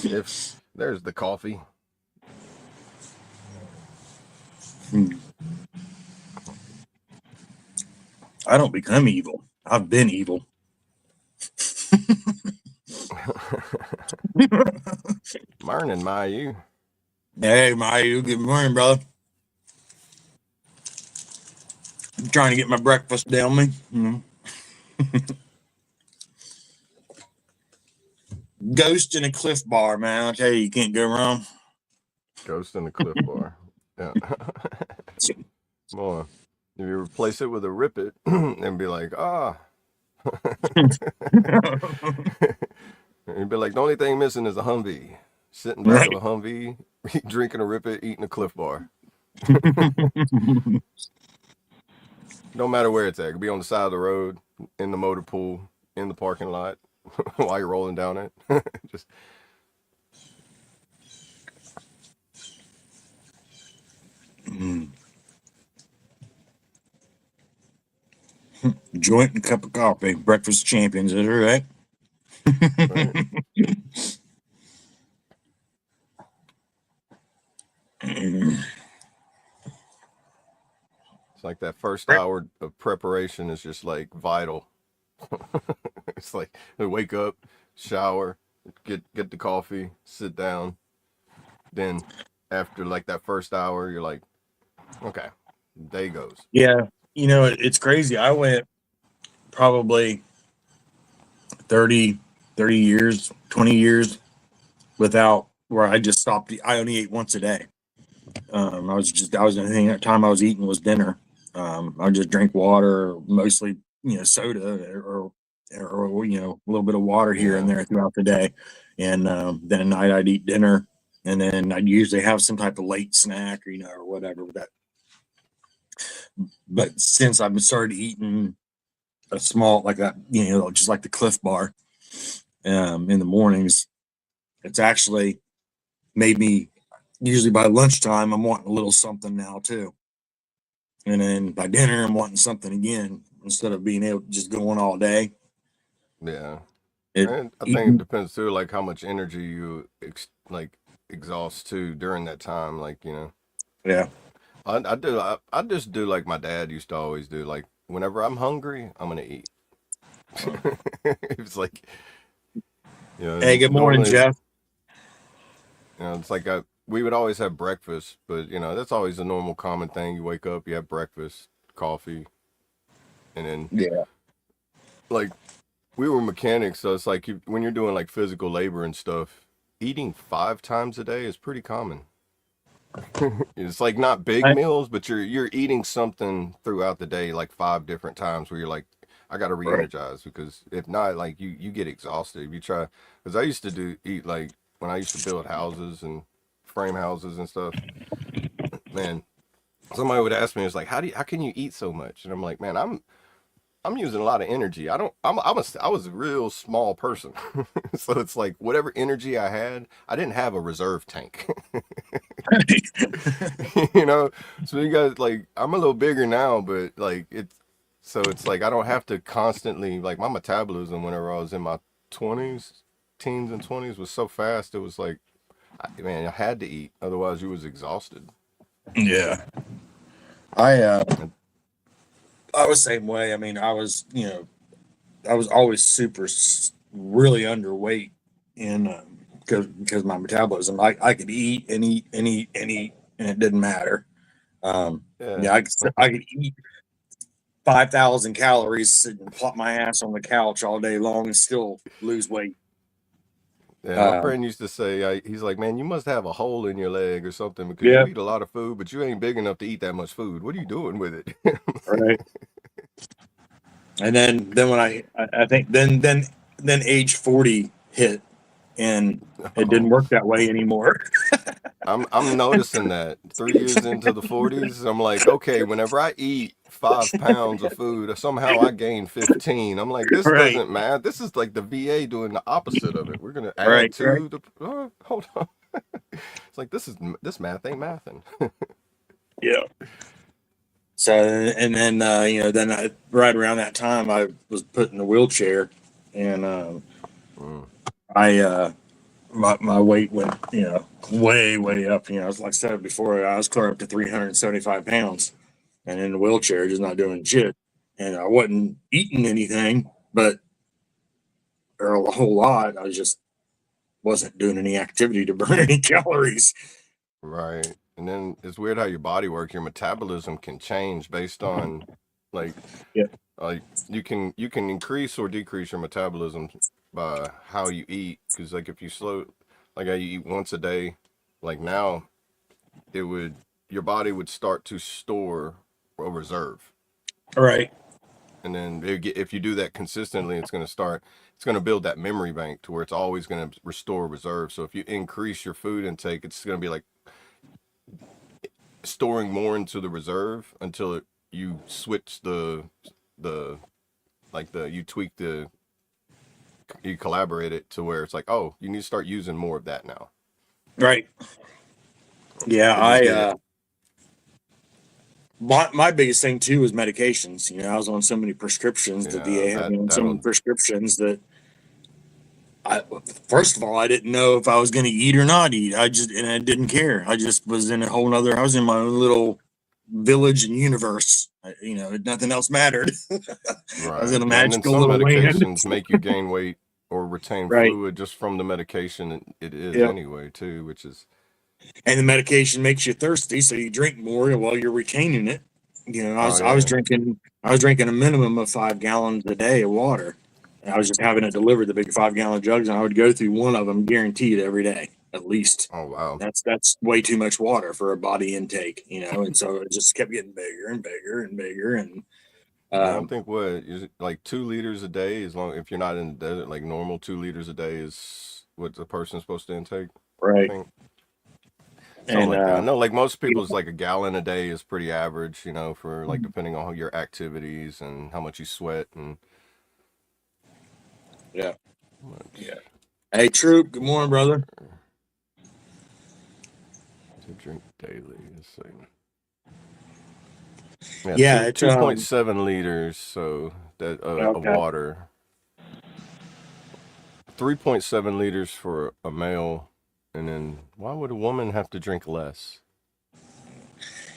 If there's the coffee.
I don't become evil. I've been evil.
Morning, Mayu.
Hey, Mayu, good morning, brother. I'm trying to get my breakfast down me. Ghost in a Cliff Bar, man. I'll tell you, you can't go wrong.
Ghost in the Cliff Bar. Yeah. Boy, if you replace it with a Rip It and be like, you'd be like, the only thing missing is a Humvee. Sitting back of a Humvee, drinking a Rip It, eating a Cliff Bar. No matter where it's at. It could be on the side of the road, in the motor pool, in the parking lot, while you're rolling down it. Just
Joint and a cup of coffee. Breakfast champions, is it right?
right. It's like that first hour of preparation is just like vital. It's like wake up, shower, get the coffee, sit down. Then after like that first hour, you're like, okay, day goes.
Yeah, you know, it's crazy. I went probably 30 years, 20 years without where I just stopped. I only ate once a day. I was the thing at the time I was eating was dinner. I would just drink water, mostly, soda or you know, a little bit of water here and there throughout the day. And then at night I'd eat dinner, and then I'd usually have some type of late snack or, or whatever with that. But since I've started eating a small like that, just like the Cliff Bar in the mornings, it's actually made me, usually by lunchtime I'm wanting a little something now too, and then by dinner I'm wanting something again instead of being able to just going all day.
Yeah, and I think it depends too, like how much energy you exhaust too during that time. Like
Yeah,
I just do like my dad used to always do. Like whenever I'm hungry, I'm gonna eat. It's like,
hey, good morning, Jeff.
It's like we would always have breakfast, but that's always a normal common thing. You wake up, you have breakfast, coffee, and then like we were mechanics, so it's like when you're doing like physical labor and stuff, eating 5 times a day is pretty common. It's like not big meals, but you're eating something throughout the day, like 5 different times where you're like, I got to re-energize, because if not, like you get exhausted. If you try, because I used to eat like when I used to build houses and frame houses and stuff, man, somebody would ask me, it's like, how can you eat so much? And I'm like, man, I'm I'm using a lot of energy. I was a real small person. So it's like whatever energy I had, I didn't have a reserve tank. You know? So you guys like I'm a little bigger now, but like it's like I don't have to constantly like my metabolism whenever I was in my 20s, teens and 20s was so fast it was like man, I had to eat otherwise you was exhausted.
Yeah. I was the same way. I mean, I was, I was always really underweight and because my metabolism, I could eat and eat and eat and eat and it didn't matter.
Yeah.
Yeah, I could eat 5,000 calories, sit and plop my ass on the couch all day long and still lose weight.
Yeah, my friend used to say, he's like, man, you must have a hole in your leg or something because
Yeah,
you eat a lot of food, but you ain't big enough to eat that much food. What are you doing with it?
right. And then when I think then age 40 hit and it didn't
Oh,
work that way anymore.
I'm noticing that 3 years into the 40s, I'm like, okay, whenever I eat 5 pounds of food, somehow I gain 15. I'm like, this
Right,
doesn't matter. This is like the VA doing the opposite of it. We're gonna add
right.
to the. Hold on. It's like this math ain't mathing.
Yeah. So and then then right around that time I was put in a wheelchair and
Mm,
I my weight went way up. Like I said before, I was clear up to 375 pounds and in the wheelchair, just not doing shit. And I wasn't eating anything, but or a whole lot. I just wasn't doing any activity to burn any calories.
right. And then it's weird how your body works. Your metabolism can change based on like
Yeah.
like you can increase or decrease your metabolism by how you eat. Because like if you slow like how you eat once a day, like now it would your body would start to store a reserve.
All right.
And then if you do that consistently, it's going to build that memory bank to where it's always going to restore reserve. So if you increase your food intake, it's going to be like storing more into the reserve until you switch the you tweak you collaborate it to where it's like, oh, you need to start using more of that now.
Right. Yeah.
Or just get it.
My biggest thing too was medications. I was on so many prescriptions. The
Yeah,
VA had me on so many
that'll
prescriptions that first of all, I didn't know if I was going to eat or not eat. I didn't care. I just was in a whole nother, I was in my own little village and universe. Nothing else mattered. I was
right.
in a
Yeah, and then
magical
some
little land.
medications make you gain weight or retain
Right.
fluid just from the medication it is
Yeah.
anyway too, which is
And the medication makes you thirsty, so you drink more while you're retaining it.
oh
I was
yeah.
drinking a minimum of 5 gallons a day of water. And I was just having it delivered, the big 5 gallon jugs, and I would go through one of them guaranteed every day, at least.
Oh wow.
That's way too much water for a body intake, and so it just kept getting bigger and bigger and bigger. And
Yeah, I
um,
think what is it like 2 liters a day as long if you're not in the desert, like normal 2 liters a day is what the person's supposed to intake, I
right.
think. Something
And
like that. I know like most people's like a gallon a day is pretty average, for like depending on your activities and how much you sweat and
yeah,
much
yeah. Hey, Troop. Good morning, brother.
to drink daily. Let's see. Yeah,
Yeah,
two
it's
2.7 liters, so that of
okay.
water. 3.7 liters for a male, and then why would a woman have to drink less?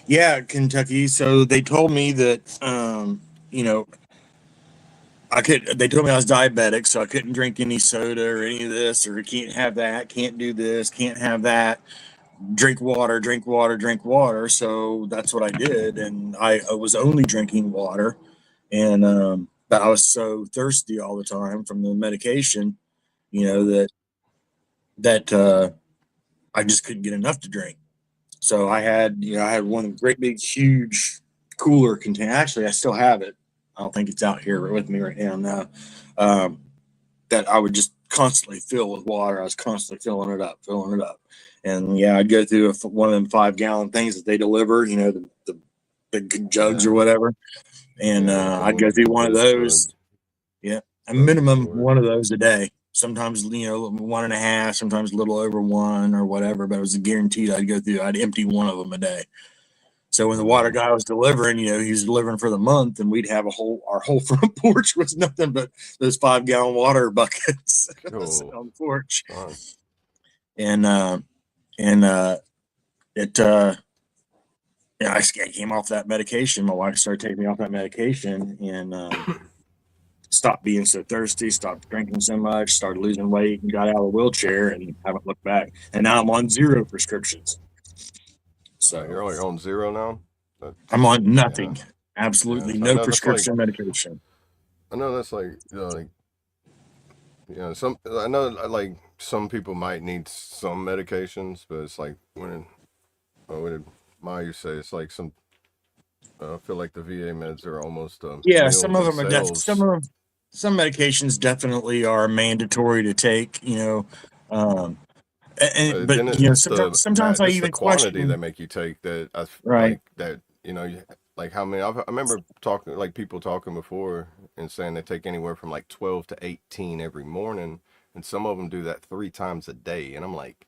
Yeah, Kentucky. So they told me that they told me I was diabetic, so I couldn't drink any soda or any of this, or can't have that, can't do this, can't have that. Drink water, drink water, drink water. So that's what I did, and I was only drinking water, and but I was so thirsty all the time from the medication, that I just couldn't get enough to drink. So I had one great big huge cooler container. Actually, I still have it. I don't think it's out here with me right now. No, um, that I would just constantly fill with water. I was constantly filling it up, and yeah, I'd go through one of them 5 gallon things that they deliver. The jugs or
Yeah.
whatever. And
Yeah, like
I'd go
them
through one of
old
those. Yeah, a
drug
minimum
stores.
one of those a day. Sometimes 1.5, sometimes a little over one or whatever. But it was guaranteed I'd go through. I'd empty one of them a day. So when the water
Mm,
guy was delivering, he was delivering for the month, and we'd have our whole front porch was nothing but those 5-gallon water buckets sitting
cool.
on the porch.
Fun.
And and it yeah, I came off that medication. My wife started taking me off that medication, and stopped being so thirsty, stopped drinking so much, started losing weight, and got out of the wheelchair, and haven't looked back. And now I'm on 0 prescriptions. So
You're like on zero now? That,
I'm on
yeah.
nothing,
Yeah.
absolutely
So I
no
know that's like,
prescription medication.
I know that's like, some, I know like some people might need some medications, but it's like what did Maya say? It's like I feel like the VA meds are almost
Yeah, some
meals
of them are
themselves.
some medications definitely are mandatory to take. Um, but
Then it's
sometimes I
it's the
even
quantity that
question.
make you take that.
Right,
Like that. Like how many? I remember talking like people talking before and saying they take anywhere from like 12 to 18 every morning, and some of them do that 3 times a day. And I'm like,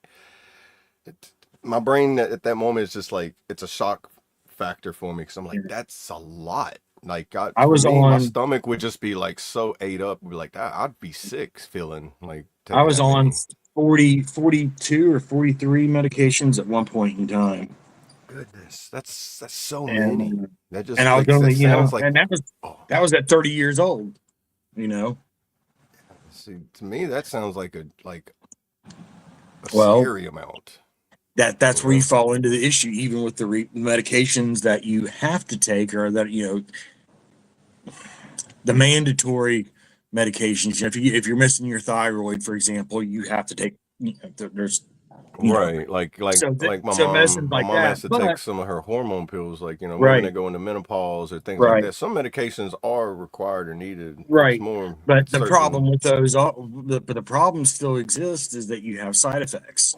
it, my brain at that moment is just like it's a shock factor for me because I'm like,
yeah.
that's a lot. Like
I
for
was
me, my
on
stomach would just be like so ate up. Be like that. I'd be sick feeling like
I
taking
was
that
on
many.
42 or 43 medications at one point in time.
Goodness, that's so many.
and
That
and
just
I was
like that
only,
sounds like
and
oh,
that was at 30 years old. You know,
see to me that sounds like a
well,
scary amount.
that's
You
where you
know?
fall into the issue, even with the medications that you have to take, or that the mandatory medications. If you're missing your thyroid, for example, you have to take. There's you know
Right, like
so medicines
my
like
mom
that,
has to take
but
some of her hormone pills, like women
right,
that go into menopause or things like
right.
that. Some medications are required or needed. It's
Right.
more
But the
certain.
problem with those, the problem still exists is that you have side effects.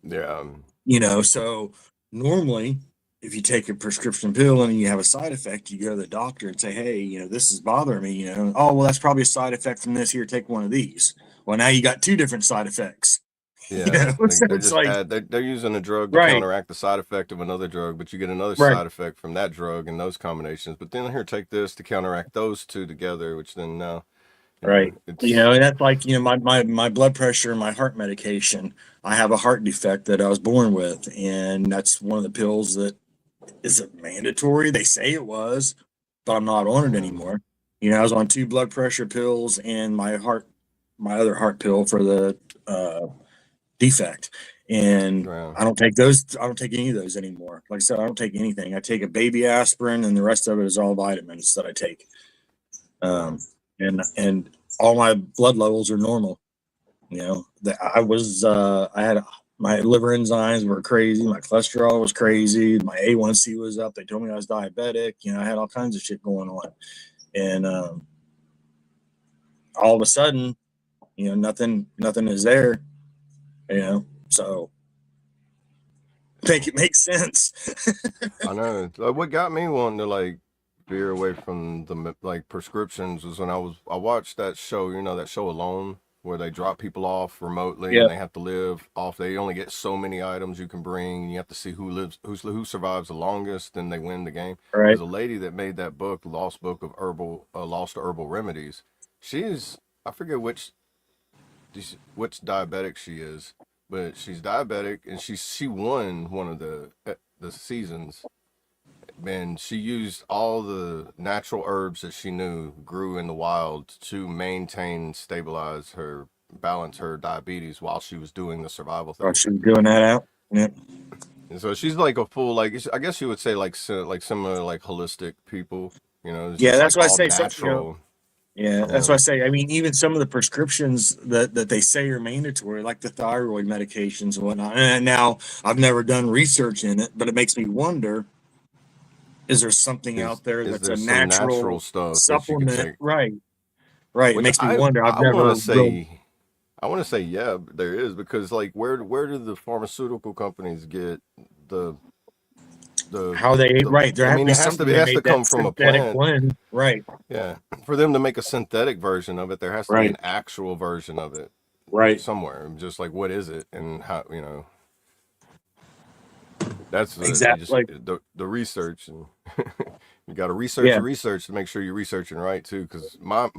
Yeah,
So normally, if you take a prescription pill and you have a side effect, you go to the doctor and say, "Hey, this is bothering me." Oh, well, that's probably a side effect from this. Here, take one of these. Well, now you got two different side effects.
yeah.
So
They're
it's
just
like,
they're using a drug to
right,
counteract the side effect of another drug, but you get another
right,
side effect from that drug and those combinations. But then here, take this to counteract those two together, which then now
right.
it's
And that's like, my blood pressure and my heart medication. I have a heart defect that I was born with, and that's one of the pills that is it mandatory? They say it was, but I'm not on it
um,
anymore. I was on two blood pressure pills and my other heart pill for the defect. And
yeah.
I don't take those. I don't take any of those anymore. Like I said, I don't take anything. I take a baby aspirin, and the rest of it is all vitamins that I take.
Yeah.
Um, and all my blood levels are normal. That I had my liver enzymes were crazy, my cholesterol was crazy, my A1C was up. They told me I was diabetic. I had all kinds of shit going on, and all of a sudden, nothing is there. So make it make sense.
I know. What got me wanting to like veer away from the like prescriptions was when I watched that show, that show Alone, where they drop people off remotely
Yeah,
and they have to live off. They only get so many items you can bring, and you have to see who survives the longest, then they win the game.
right.
There's a lady that made that book, Lost Book of Lost Herbal Remedies. She's I forget which diabetic she is, but she's diabetic and she won one of the seasons, and she used all the natural herbs that she knew grew in the wild to maintain, stabilize her, balance her diabetes while she was doing the survival
While
thing.
she was doing that out. Yeah,
And so she's like a full, like I guess you would say like similar like holistic people. It's
yeah.
just
That's
like
what I
all
say. So,
natural.
yeah, that's
Yeah.
what I say. I mean, even some of the prescriptions that they say are mandatory, like the thyroid medications and whatnot. And now I've never done research in it, but it makes me wonder: is there something
Is
out there
is
that's
there
a
some natural
natural
stuff that you could
supplement?
take?
Right, right. It
Which
makes me wonder. I've never real.
I want to say yeah, there is, because like where do the pharmaceutical companies get the
how they
the
right. There
I
has to
mean,
be
it has
something
to it
they
has to
made that
come from a
synthetic
plant.
blend. Right.
Yeah, for them to make a synthetic version of it, there has to be an
Right.
actual version of it
Right.
somewhere. Just like what is it and how, you know, that's you just
Exactly.
the research, and you got to research
Yeah.
your research to make sure you're researching right too. Because my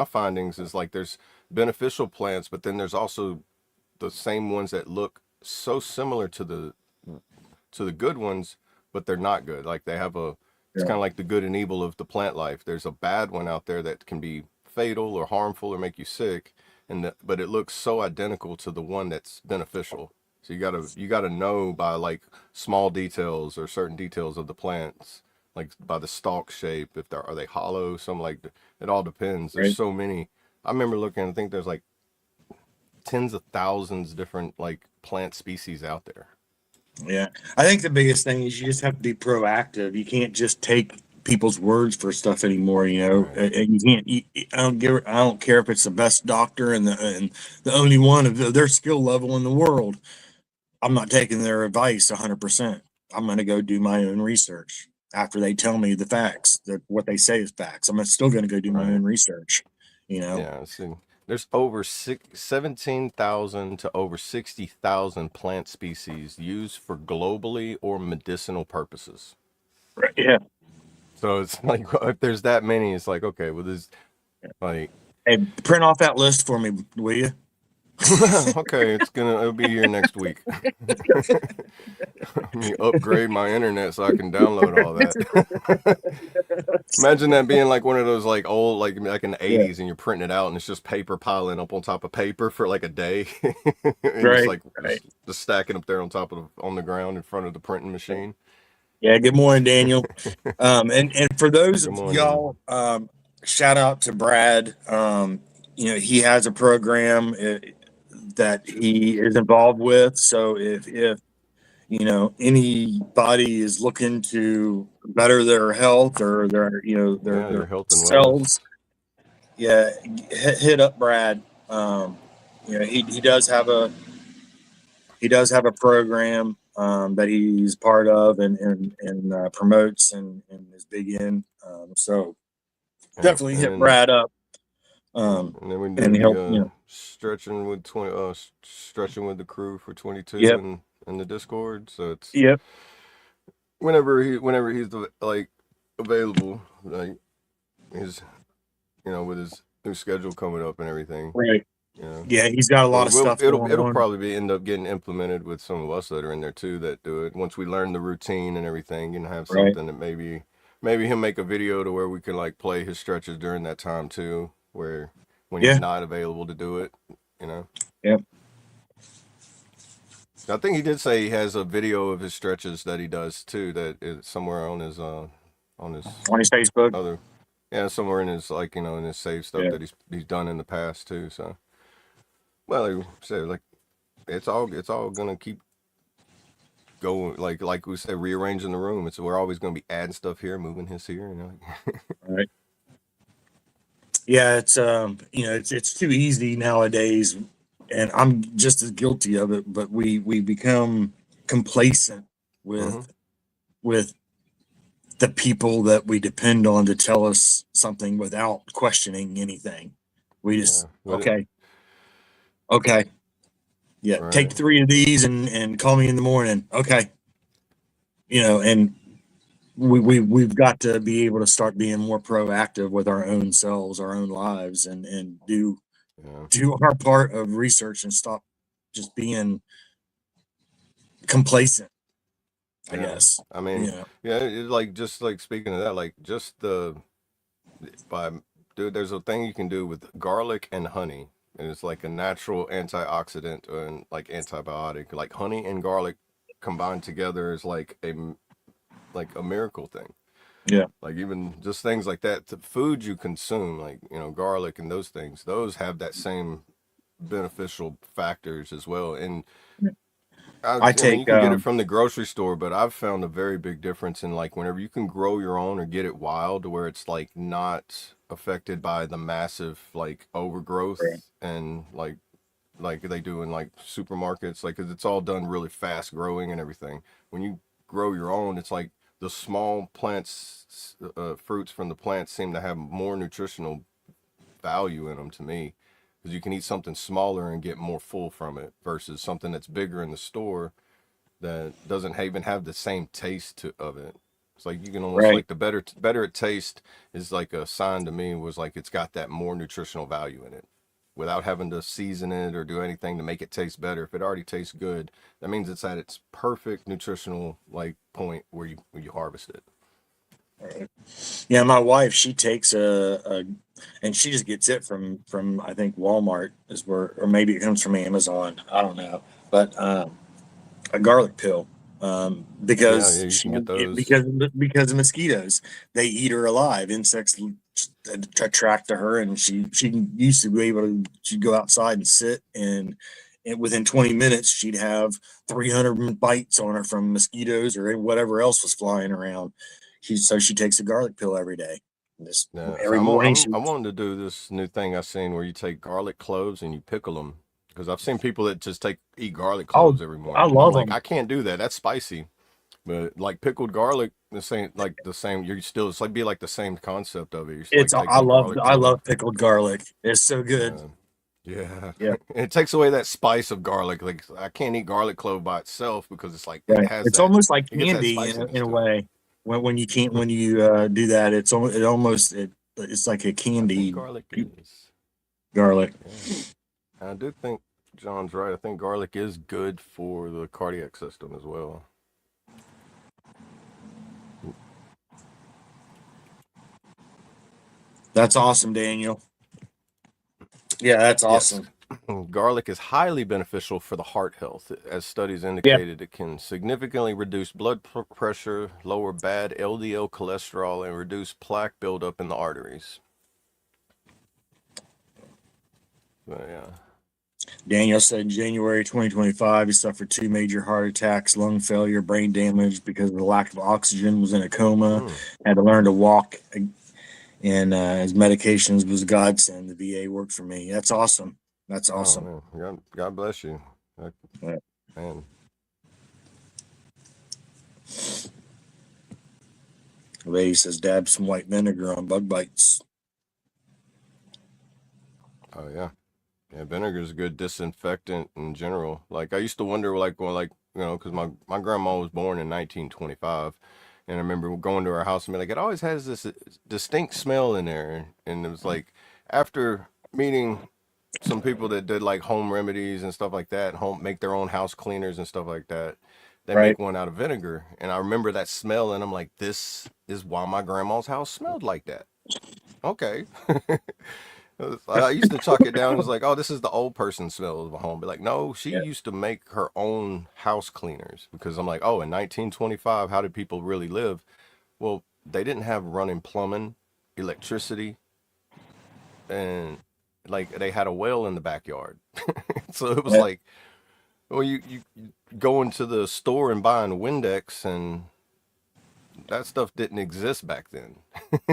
findings is like there's beneficial plants, but then there's also the same ones that look so similar to the good ones, but they're not good. Like they have a, it's
Yeah.
kind of like the good and evil of the plant life. There's a bad one out there that can be fatal or harmful or make you sick, but it looks so identical to the one that's beneficial. So you gotta know by like small details or certain details of the plants, like by the stalk shape, if they're are they hollow, something like that. It all depends. There's
Right.
so many. I remember looking. I think there's like tens of thousands different like plant species out there.
Yeah. I think the biggest thing is you just have to be proactive. You can't just take people's words for stuff anymore. You know,
Right.
and you can't. I don't care if it's the best doctor and the only one of their skill level in the world. I'm not taking their advice 100%. I'm going to go do my own research after they tell me the facts, that what they say is facts. I'm still going to go do my
Right.
own research. You know.
Yeah, see, there's over 17,000 to over 60,000 plant species used for globally or medicinal purposes.
Right. Yeah.
So it's like if there's that many, it's like okay, well, there's like
Hey, print off that list for me, will you?
okay, it'll be here next week. Let me upgrade my internet so I can download all that. Imagine that being like one of those like old like in the
Yeah.
80s and you're printing it out and it's just paper piling up on top of paper for like a day. And just
Right.
like
Right.
just stacking up there on top of on the ground in front of the printing machine.
Yeah. Good morning, Daniel. And for those
Good
of
morning.
y'all, shout out to Brad. You know, he has a program that he is involved with. So if you know anybody is looking to better their health or their
Yeah,
their
your health and wellness.
cells, yeah, hit up Brad. You know, he does have a program that he's part of and promotes and is big in. So
Yeah,
definitely hit Brad up.
and then we
And
do
he'll,
the stretching with 20 stretching with the crew for 22
yep,
and in the Discord. So it's
yep,
whenever he's like available, like his with his new schedule coming up and everything.
right.
You know.
Yeah, he's got a lot
But
of stuff going
it'll
on.
probably end up getting implemented with some of us that are in there too that do it. Once we learn the routine and everything, and have
Right.
something that maybe he'll make a video to where we can like play his stretches during that time too, where when he's
Yeah,
not available to do it, you know.
yep.
I think he did say he has a video of his stretches that he does too. That is somewhere on his
On his Facebook.
other somewhere in his like in his save stuff
Yeah.
that he's done in the past too. So well, like I said, like it's all gonna keep going like we said, rearranging the room. We're always gonna be adding stuff here, moving his here, you know.
Right. Yeah, it's it's too easy nowadays, and I'm just as guilty of it. But we become complacent
Mm-hmm.
with the people that we depend on to tell us something without questioning anything. We
Yeah,
just
with it,
okay, yeah, take
right.
3 of these and call me in the morning. Okay, and we've got to be able to start being more proactive with our own selves, our own lives, and
Yeah,
do our part of research and stop just being complacent, I
yeah.
guess.
I mean,
Yeah.
yeah, like just like speaking of that, like just by dude, there's a thing you can do with garlic and honey, and it's like a natural antioxidant and like antibiotic. Like honey and garlic combined together is like a miracle thing.
Yeah.
Like even just things like that, the food you consume, like garlic and those things, those have that same beneficial factors as well. And
I
I mean, you
take
can get it from the grocery store, but I've found a very big difference in like whenever you can grow your own or get it wild, where it's like not affected by the massive like overgrowth and like they do in like supermarkets, like 'cause it's all done really fast growing and everything. When you grow your own, it's like the small plants, fruits from the plants seem to have more nutritional value in them to me, because you can eat something smaller and get more full from it versus something that's bigger in the store that doesn't even have the same taste of it. It's like you can almost
Right.
like the better it tastes is like a sign to me, was like it's got that more nutritional value in it without having to season it or do anything to make it taste better. If it already tastes good, that means it's at its perfect nutritional like point where you harvest it.
Yeah, my wife, she takes and she just gets it from I think Walmart is where, or maybe it comes from Amazon. I don't know, but a garlic pill,
Yeah, yeah,
because
you
she
can get those.
because of mosquitoes. They eat her alive. Insects attract to her, and she used to be able to, she'd go outside and sit, and within 20 minutes she'd have 300 bites on her from mosquitoes or whatever else was flying around. She takes a garlic pill every day. This
Yeah, so
every morning
I
she.
wanted to do this new thing I seen where you take garlic cloves and you pickle them, because I've seen people that just eat garlic
Oh,
cloves every
I
morning. I'm
love
like,
them.
I can't do that. That's spicy. But like pickled garlic, the same. You're still, it's like be like the same concept of it. You're just like taking a garlic
I
clove.
love pickled garlic. It's so good.
Uh, yeah,
Yeah,
it takes away that spice of garlic. Like I can't eat garlic clove by itself because it's like it
right.
has
It's
that.
almost like
It gets that
candy
spiciness
in a
to it.
way. When you can't when you do that, it's like a
I think
candy
garlic is.
garlic.
Yeah. I do think John's right. I think garlic is good for the cardiac system as well.
That's awesome, Daniel. Yeah, that's
Yes.
awesome.
Garlic is highly beneficial for the heart health. As studies
Yeah,
indicated, it can significantly reduce blood pressure, lower bad LDL cholesterol, and reduce plaque buildup in the arteries. But yeah.
Daniel said in January 2025 he suffered two major heart attacks, lung failure, brain damage because of the lack of oxygen. Was in a coma,
Mm.
had to learn to walk, and his medications was a godsend. The VA worked for me. That's awesome. That's
Oh
awesome.
man, God bless you.
Yeah.
Man.
The lady says dab some white vinegar on bug bites.
Oh yeah. Yeah, vinegar is a good disinfectant in general. Like I used to wonder, like, well, like because my grandma was born in 1925, and I remember going to her house and be like, it always has this distinct smell in there, and it was like after meeting some people that did like home remedies and stuff like that, home make their own house cleaners and stuff like that. They
Right.
make one out of vinegar, and I remember that smell, and I'm like, this is why my grandma's house smelled like that. Okay. I used to chalk it down as like, oh, this is the old person smell of a home. But like, no, she
Yeah.
used to make her own house cleaners, because I'm like, oh, in 1925, how did people really live? Well, they didn't have running plumbing, electricity, and like they had a well in the backyard. So it was
Yeah.
like, well, you go into the store and buying Windex, and that stuff didn't exist back then.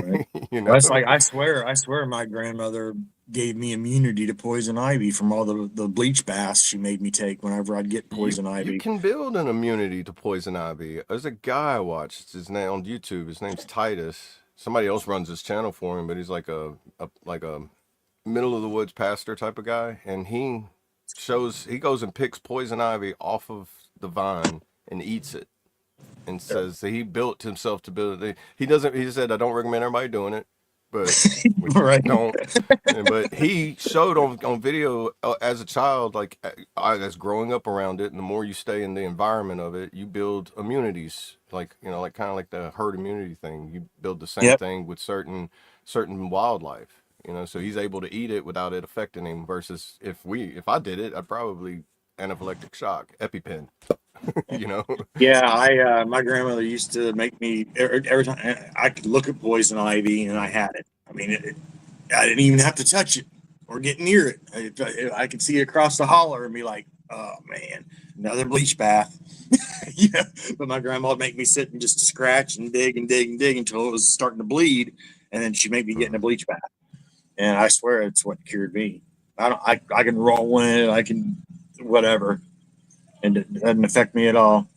Right.
You
Well, it's
know?
like I swear my grandmother gave me immunity to poison ivy from all the bleach baths she made me take whenever I'd get poison
You
ivy.
can build an immunity to poison ivy. There's a guy I watched his name on YouTube. His name's Titus. Somebody else runs his channel for him, but he's like a middle of the woods pastor type of guy, and he goes and picks poison ivy off of the vine and eats it, and says that he built himself to build it. He doesn't. He said, I don't recommend everybody doing it, but which
Right.
don't. But he showed on video as a child, like as growing up around it, and the more you stay in the environment of it, you build immunities. Like like kind of like the herd immunity thing. You build the same
Yep.
thing with certain wildlife. So he's able to eat it without it affecting him. Versus if I did it, I'd probably anaphylactic shock, EpiPen. you know.
Yeah, I my grandmother used to make me every time I could look at poison ivy and I had it. I mean, I didn't even have to touch it or get near it. I could see it across the holler and be like, "Oh man, another bleach bath." Yeah, but my grandma would make me sit and just scratch and dig and dig and dig until it was starting to bleed, and then she'd make me get in a
Mhm.
bleach bath. And I swear it's what cured me. I can roll in it, I can whatever, and it doesn't affect me at all.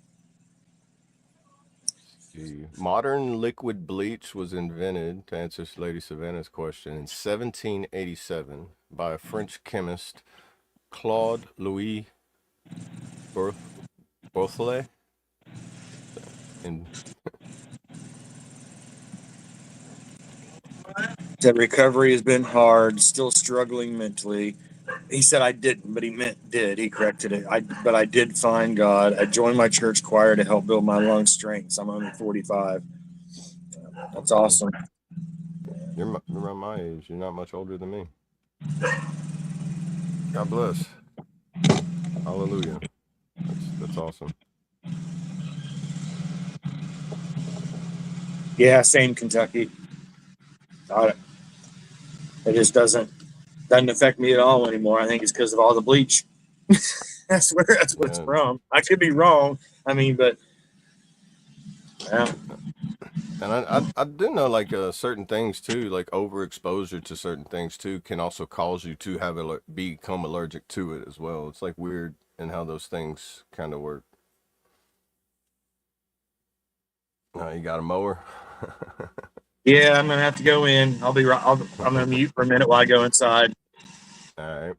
see. Modern liquid bleach was invented, to answer Lady Savannah's question, in 1787 by a French chemist, Claude Louis Berthollet. And
Said recovery has been hard, still struggling mentally. He said I didn't, but he meant did. He corrected it. But I did find God. I joined my church choir to help build my lung strength. I'm only 45. That's awesome.
you're around my age. You're not much older than me. God bless. Hallelujah. That's awesome.
Yeah, same Kentucky. It just doesn't affect me at all anymore. I think it's because of all the bleach. That's what it's
Yeah.
from. I could be wrong. I mean, but yeah.
And I do know like certain things too, like overexposure to certain things too, can also cause you to have become allergic to it as well. It's like weird in how those things kind of work. You got a mower?
Yeah, I'm gonna have to go in. I'll be right. I'm gonna mute for a minute while I go inside.
All right.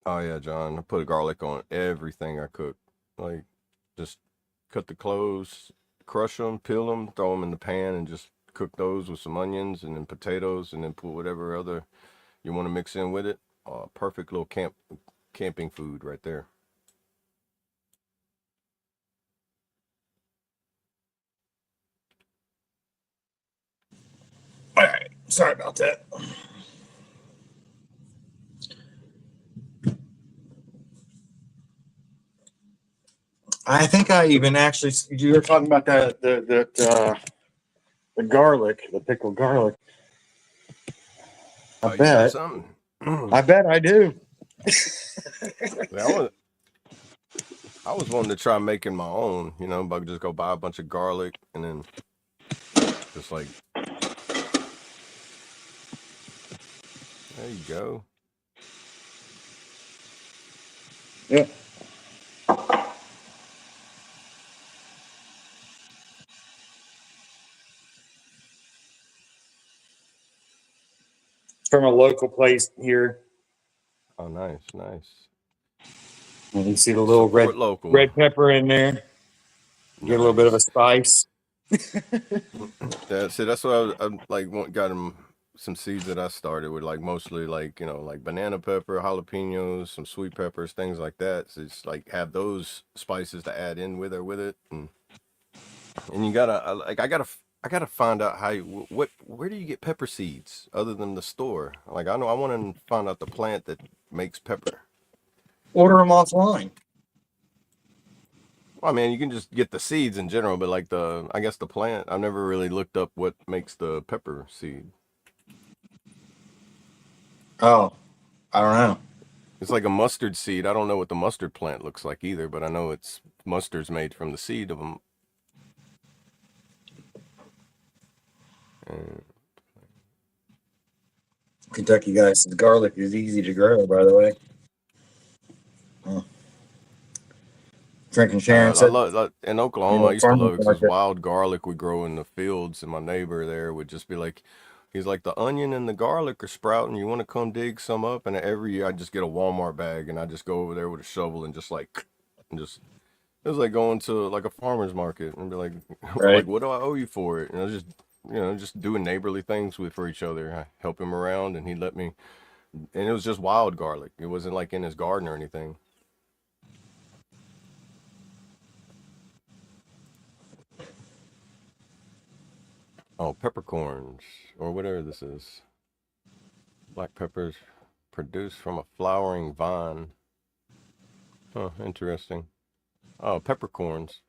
Oh yeah, John. I put garlic on everything I cook. Like, just cut the cloves, crush them, peel them, throw them in the pan, and just cook those with some onions and then potatoes, and then put whatever other you want to mix in with it. Perfect little camping food right there.
All right. Sorry about that. I think I even actually you were talking about the garlic, the pickled garlic. I
Oh, you got
bet.
something?
I bet I do.
Yeah, I was wanting to try making my own, but just go buy a bunch of garlic and then just like, there you go.
Yeah. From a local place here.
Oh, nice.
And you see the little
Support local.
red pepper in there. Get a little bit of a spice.
Yeah, see, that's what I like. Got him some seeds that I started with, like mostly like like banana pepper, jalapenos, some sweet peppers, things like that. So it's like have those spices to add in with it, and you gotta I gotta find out how where do you get pepper seeds other than the store? Like I know I want to find out the plant that makes pepper.
Order them offline.
Well, I mean, you can just get the seeds in general, but like I guess the plant, I've never really looked up what makes the pepper seed.
Oh, I don't know.
It's like a mustard seed. I don't know what the mustard plant looks like either, but I know it's mustard's made from the seed of them.
Kentucky guys, the garlic is easy to grow, by the way. Frank and Sharon said,
I love in Oklahoma. I used to love it because wild garlic would grow in the fields, and my neighbor there would just be like, he's like, the onion and the garlic are sprouting. You want to come dig some up? And every year I just get a Walmart bag, and I just go over there with a shovel and just it was like going to like a farmer's market and be like,
right.
like, what do I owe you for it? And I was just just doing neighborly things for each other. I help him around, and he'd let me. And it was just wild garlic. It wasn't like in his garden or anything. Oh, peppercorns, or whatever this is. Black peppers produced from a flowering vine. Huh, interesting. Oh, peppercorns.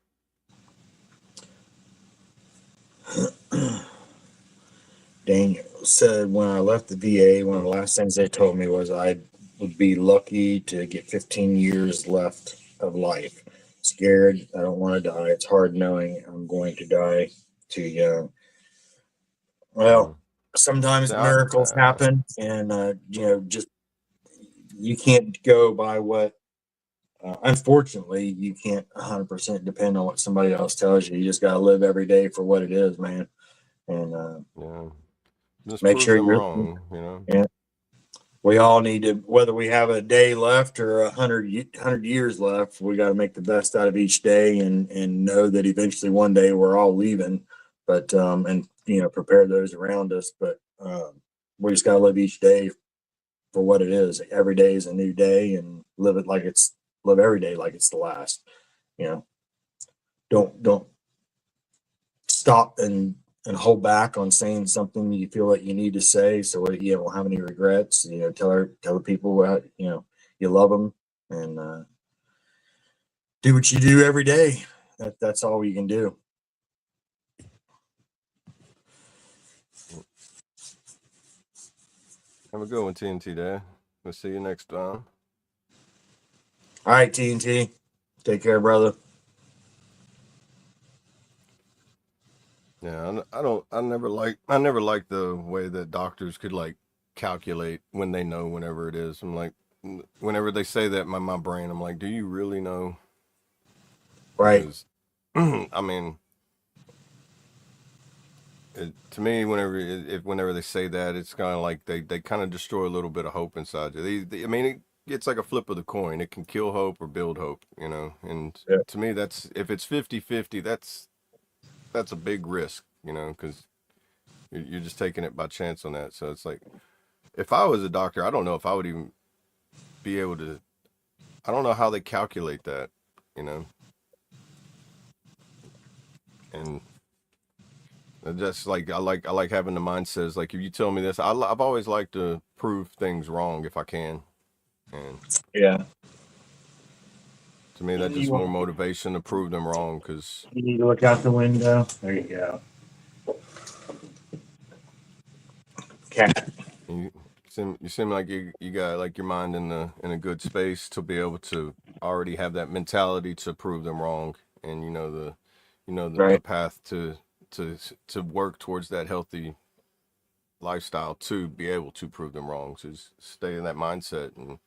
Daniel said when I left the VA, one of the last things they told me was I would be lucky to get 15 years left of life. Scared. I don't want to die. It's hard knowing I'm going to die too young. Well, sometimes
So
miracles happen, and just you can't go by what. Unfortunately, you can't 100% depend on what somebody else tells you. You just got to live every day for what it is, man, and
yeah, just
make
prove
sure
them
you're.
wrong, you know.
Yeah, we all need to, whether we have a day left or 100 years left, we got to make the best out of each day, and know that eventually one day we're all leaving, but and prepare those around us. But we just got to live each day for what it is. Every day is a new day, and live every day like it's the last. You know, don't stop and hold back on saying something you feel like you need to say, so you don't have any regrets. Tell the people what you love them, and do what you do every day. That's all you can do.
Have a good one, TNT Dad. We'll see you next time.
All right, TNT, take care, brother.
Yeah, I never like the way that doctors could like calculate when they know whenever it is. I'm like, whenever they say that, my brain, I'm like, do you really know?
Right.
Because, I mean, to me, whenever they say that, it's kind of like they kind of destroy a little bit of hope inside you. I mean, it's like a flip of the coin. It can kill hope or build hope, you know. And
Yeah.
to me, that's if it's 50-50, that's a big risk, you know, because you're just taking it by chance on that. So it's like, if I was a doctor, I don't know if I would even be able to. I don't know how they calculate that, you know. And just like I like having the mindset. Like if you tell me this, I've always liked to prove things wrong if I can, and
Yeah.
to me that's just more motivation to prove them wrong. Because
You need to look out the window. There you go. Cat.
you seem like you got like your mind in a good space to be able to already have that mentality to prove them wrong, and the
Right.
path to work towards that healthy lifestyle to be able to prove them wrong. Just stay in that mindset, and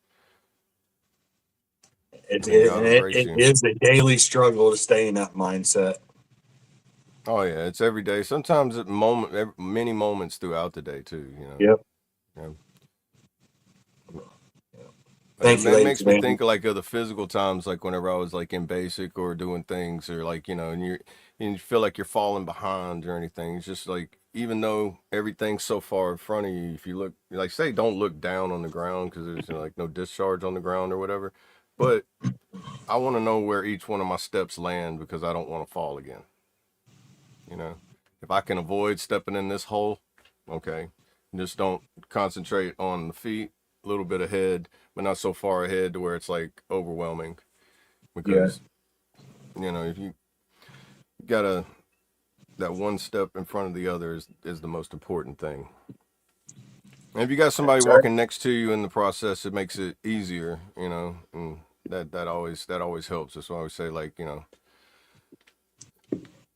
It,
then
it,
God
and
will
it,
grace
it
you.
is a daily struggle to stay in that mindset.
Oh yeah, it's every day. Sometimes many moments throughout the day too. You know.
Yep.
Yeah.
Thank you,
It
ladies
makes
and
me
gentlemen.
think like of the physical times, like whenever I was like in basic or doing things, or like and you feel like you're falling behind or anything. It's just like, even though everything's so far in front of you, if you look, like, say, don't look down on the ground because there's like no discharge on the ground or whatever, but I want to know where each one of my steps land because I don't want to fall again. You know, if I can avoid stepping in this hole, okay, just don't concentrate on the feet, a little bit ahead, but not so far ahead to where it's like overwhelming.
Yeah.
Because if you gotta, that one step in front of the other is the most important thing. And if you got somebody
That's right.
walking next to you in the process, it makes it easier. And that always helps. That's why I always say, like,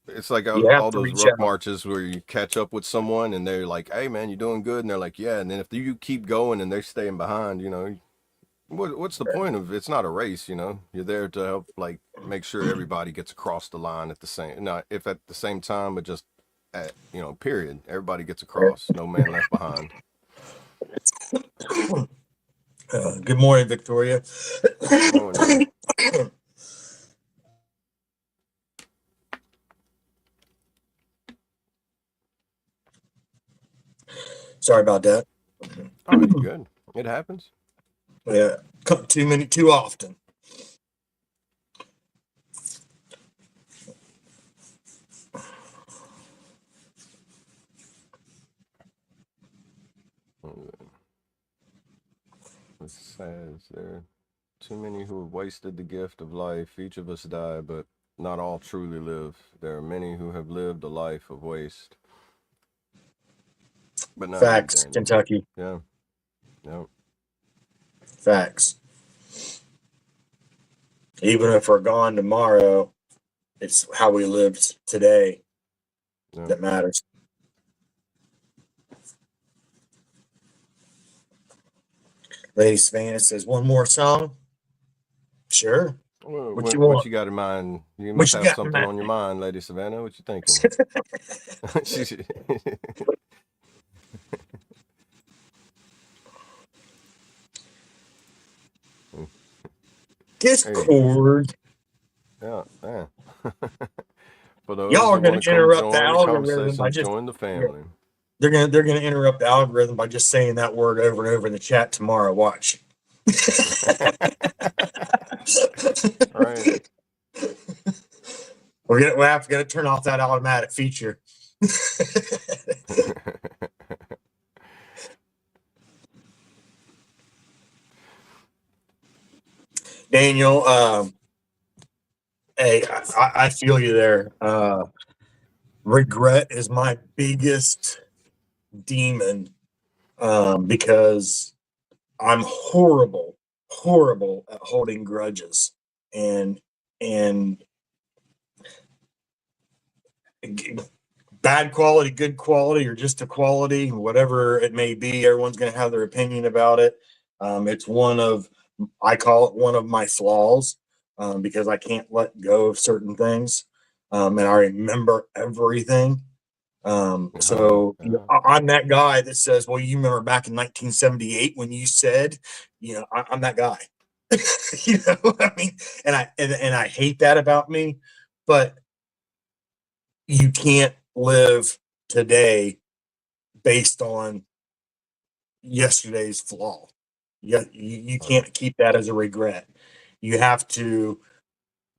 it's like
You have
all
to
those
reach
ruck
out.
marches where you catch up with someone and they're like, "Hey, man, you're doing good," and they're like, "Yeah," and then if you keep going and they're staying behind, what's the point of, it's not a race, You're there to help, like, make sure everybody gets across the line at the same, not if at the same time, but just at, period. Everybody gets across, no man left behind.
Good morning, Victoria.
Good morning.
Sorry about that.
Oh, you good? It happens.
Yeah, too often.
It says there are too many who have wasted the gift of life. Each of us die, but not all truly live. There are many who have lived a life of waste, but not
Facts,
everything.
Kentucky.
Yeah. Yeah.
Facts. Even if we're gone tomorrow, it's how we lived today
Yeah.
that matters. Lady Savannah says, one more song? Sure. What you want?
What you got in mind? You
What
must
you
have
got in
something
mind?
on your mind, Lady Savannah. What you thinking?
Discord.
Yeah. For those
Y'all are
that
going
want
to
to come
interrupt the
join the
algorithm by
conversation,
just
join the family.
they're gonna interrupt the algorithm by just saying that word over and over in the chat tomorrow. Watch.
All right.
We're have to turn off that automatic feature. Daniel, hey, I feel you there. Regret is my biggest demon, because I'm horrible at holding grudges, and bad quality, good quality, or just a quality, whatever it may be. Everyone's going to have their opinion about it. It's I call it one of my flaws, because I can't let go of certain things, and I remember everything. So I'm that guy that says, well, you remember back in 1978 when you said, I'm that guy. You know what I mean? And I hate that about me, but you can't live today based on yesterday's flaw. You can't keep that as a regret. You have to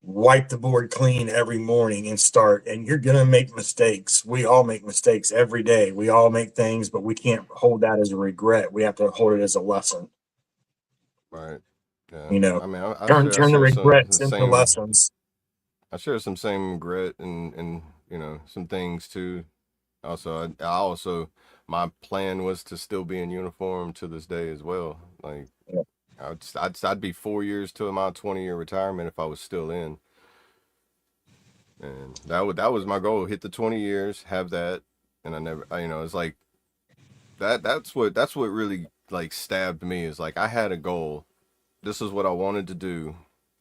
wipe the board clean every morning and start, and you're going to make mistakes. We all make mistakes every day. We all make things, but we can't hold that as a regret. We have to hold it as a lesson.
Right. Yeah.
I
mean, I
turn the
share
regrets
the
into
same.
lessons.
I share some same regret and some things too. Also, I also my plan was to still be in uniform to this day as well. Like I'd be 4 years to my 20-year retirement if I was still in, and that was my goal. Hit the 20 years, have that, and it's like that's what really like stabbed me is like I had a goal. This is what I wanted to do.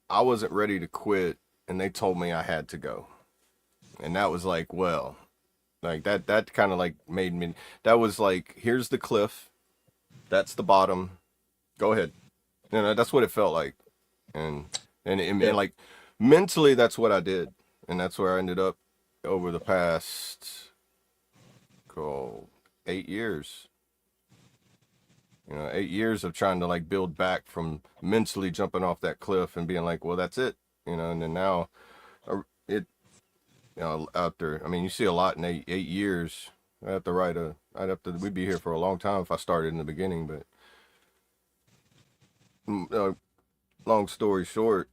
I wasn't ready to quit, and they told me I had to go, and that was like, well, like that kind of like made me. That was like, here's the cliff, that's the bottom. Go ahead. That's what it felt like, and and like mentally, that's what I did, and that's where I ended up over the past 8 years. 8 years of trying to like build back from mentally jumping off that cliff and being like, well, that's it, and then now it, after, I mean, you see a lot in 8 years. We'd be here for a long time if I started in the beginning, but long story short,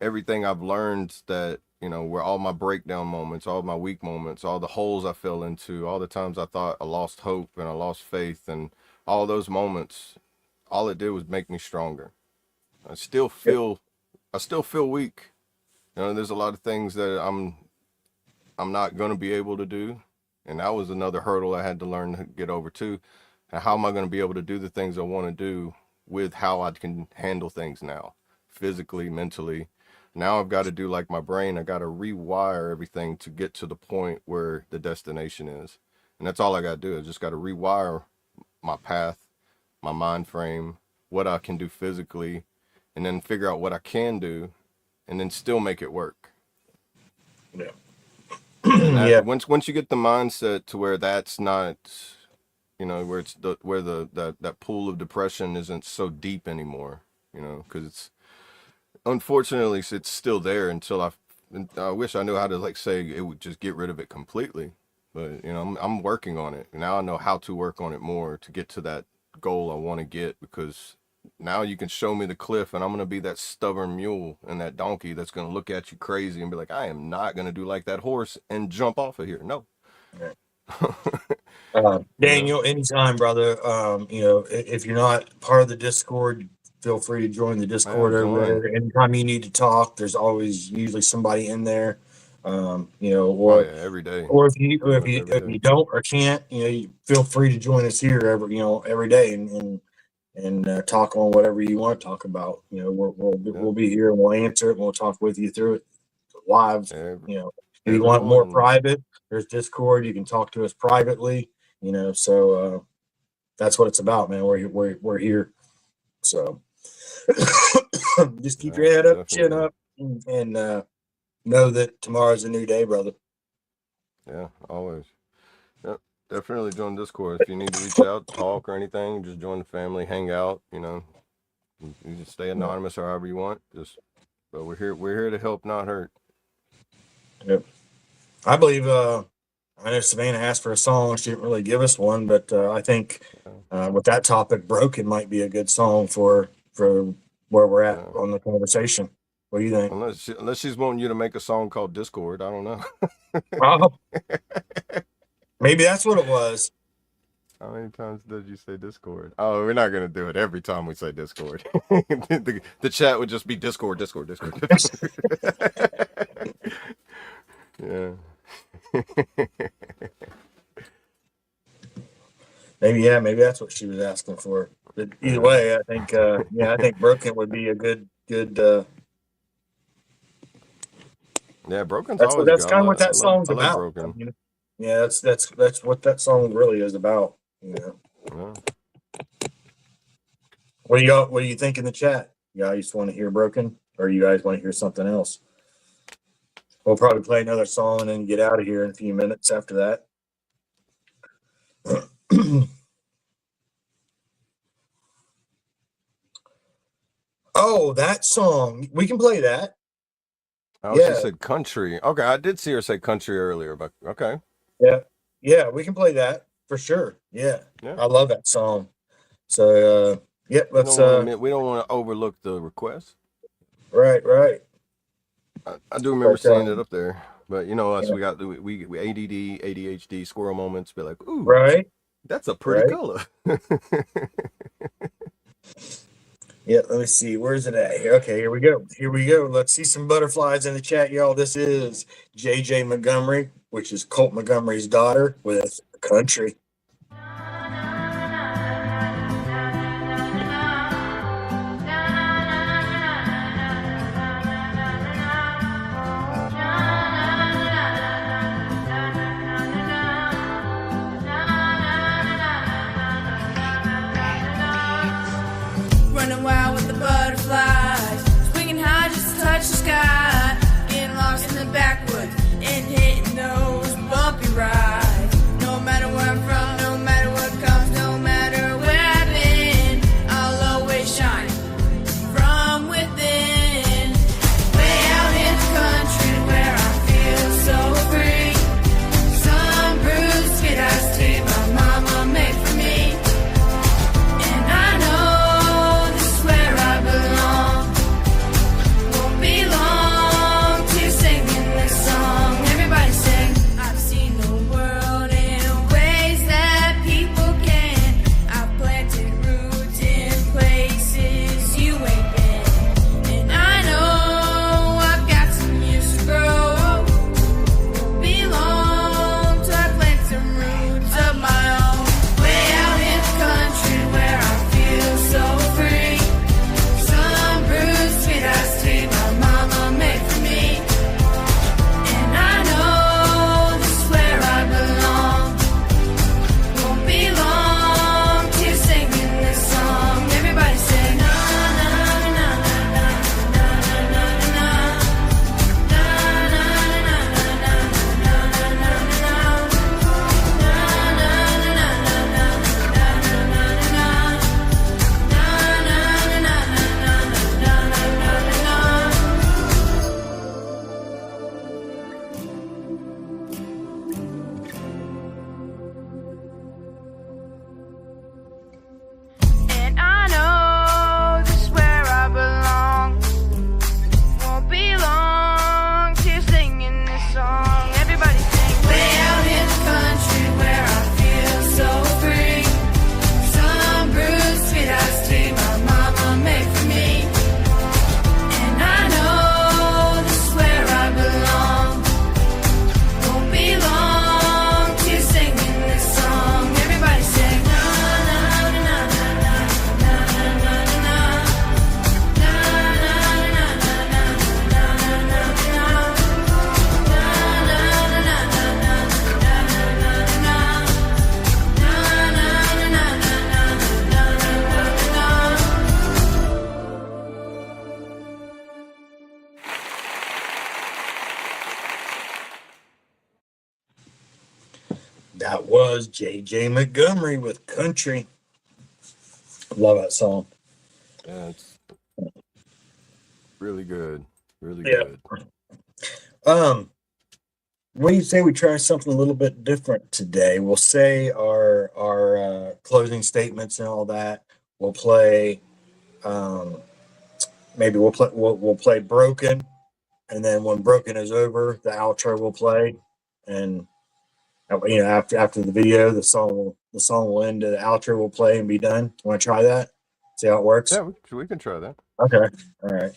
everything I've learned that, where all my breakdown moments, all my weak moments, all the holes I fell into, all the times I thought I lost hope and I lost faith, and all those moments, all it did was make me stronger. I still feel weak. There's a lot of things that I'm not going to be able to do, and that was another hurdle I had to learn to get over too. And how am I going to be able to do the things I want to do with how I can handle things now, physically, mentally? Now I've got to do like my brain. I got to rewire everything to get to the point where the destination is, and that's all I got to do. I just got to rewire my path, my mind frame, what I can do physically, and then figure out what I can do, and then still make it work.
Yeah.
And that
Yeah.
once you get the mindset to where that's not, where it's that pool of depression isn't so deep anymore, because it's, unfortunately, it's still there until I wish I knew how to like say it would just get rid of it completely, but I'm working on it. Now I know how to work on it more to get to that goal I want to get, because now you can show me the cliff and I'm going to be that stubborn mule and that donkey that's going to look at you crazy and be like, I am not going to do like that horse and jump off of here. No.
Daniel, anytime, brother. If you're not part of the Discord, feel free to join the Discord over there. Anytime you need to talk, there's always usually somebody in there.
Oh yeah, every day.
Or if you
Every day.
don't or can't, you feel free to join us here every day, and and talk on whatever you want to talk about. You know, we'll be here and we'll answer it. And we'll talk with you through it live.
Every,
You know, if you
every
want more
morning.
private, there's Discord. You can talk to us privately. You know, so that's what it's about, man. We're here. So just keep your head up, chin
Definitely.
up, and know that tomorrow's a new day, brother.
Yeah, always. Yep, definitely join Discord. If you need to reach out, talk, or anything, just join the family, hang out. You know, you just stay anonymous or however you want. But we're here to help, not hurt.
Yep. I believe I know Savannah asked for a song. She didn't really give us one, but I think with that topic, "Broken" might be a good song for where we're at on the conversation. What do you think?
Unless she's wanting you to make a song called Discord, I don't know.
Maybe that's what it was.
How many times did you say Discord? Oh, we're not gonna do it every time we say Discord. the chat would just be Discord. Yeah.
Maybe that's what she was asking for. But either way, I think I think "Broken" would be a good.
Yeah, Broken's
That's
always good.
kind of what that song's
I like
about.
Broken.
You know? Yeah, that's what that song really is about. You know.
Yeah.
What do you think in the chat? You guys want to hear "Broken" or you guys want to hear something else? We'll probably play another song and then get out of here in a few minutes after that. Oh, that song. We can play that.
Oh,
Yeah.
She said country. Okay, I did see her say country earlier, but okay.
Yeah, we can play that for sure. Yeah.
Yeah.
I love that song. So let's
we don't want to overlook the request.
Right.
I do remember seeing it up there. But you know us, we got we ADD, ADHD, squirrel moments, be like, ooh,
right.
That's a pretty color.
Yeah, let me see. Where's it at? Okay, here we go. Let's see some butterflies in the chat, y'all. This is JJ Montgomery, which is Colt Montgomery's daughter, with "Country."
Running wild with the butterflies, swinging high just to touch the sky, getting lost in the backwoods and hitting those bumpy rides. No matter where I'm from, no matter what comes, no matter where I've been, I'll always shine from within. Way out in the country where I feel so free. Some bruised skin iced tea my mama made for me. And I know this is where
That was J.J. Montgomery with Country. Love that song.
Yeah, it's really good. Really
Yeah.
good.
What do you say we try something a little bit different today? We'll say our closing statements and all that. We'll play. Maybe we'll play Broken, and then when Broken is over, the outro will play, and after the video, the song will end. The outro will play and be done. Want to try that? See how it works?
Yeah, we can try that.
Okay. All right.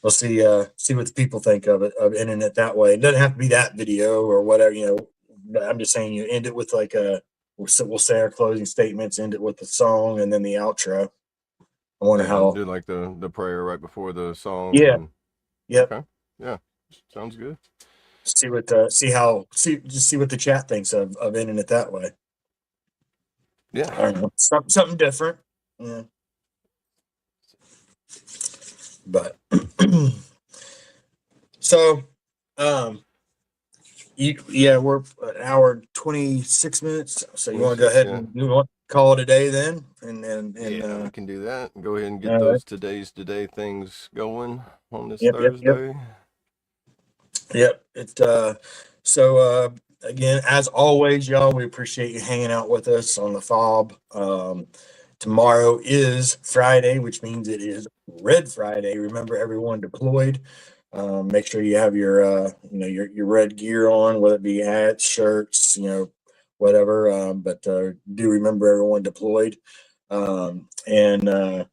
We'll see what the people think of it, of ending it that way. It doesn't have to be that video or whatever. But I'm just saying you end it with like we'll say our closing statements, end it with the song, and then the outro. I wonder
Yeah,
how.
do like the prayer right before the song.
Yeah.
And,
Yep.
okay. Yeah, sounds good.
See what just see what the chat thinks of ending it that way.
Yeah.
I don't know, something different. Yeah. But so, we're an hour and 26 minutes. So you want to go
26,
ahead
yeah.
and you want to call it a day then, and
Yeah, we can do that. Go ahead and get
all right.
those today things going on this
Yep.
Thursday.
Yep. Again, as always, y'all, we appreciate you hanging out with us on the FOB. Tomorrow is Friday, which means it is Red Friday. Remember, everyone deployed. Make sure you have your red gear on, whether it be hats, shirts, whatever. But do remember everyone deployed. And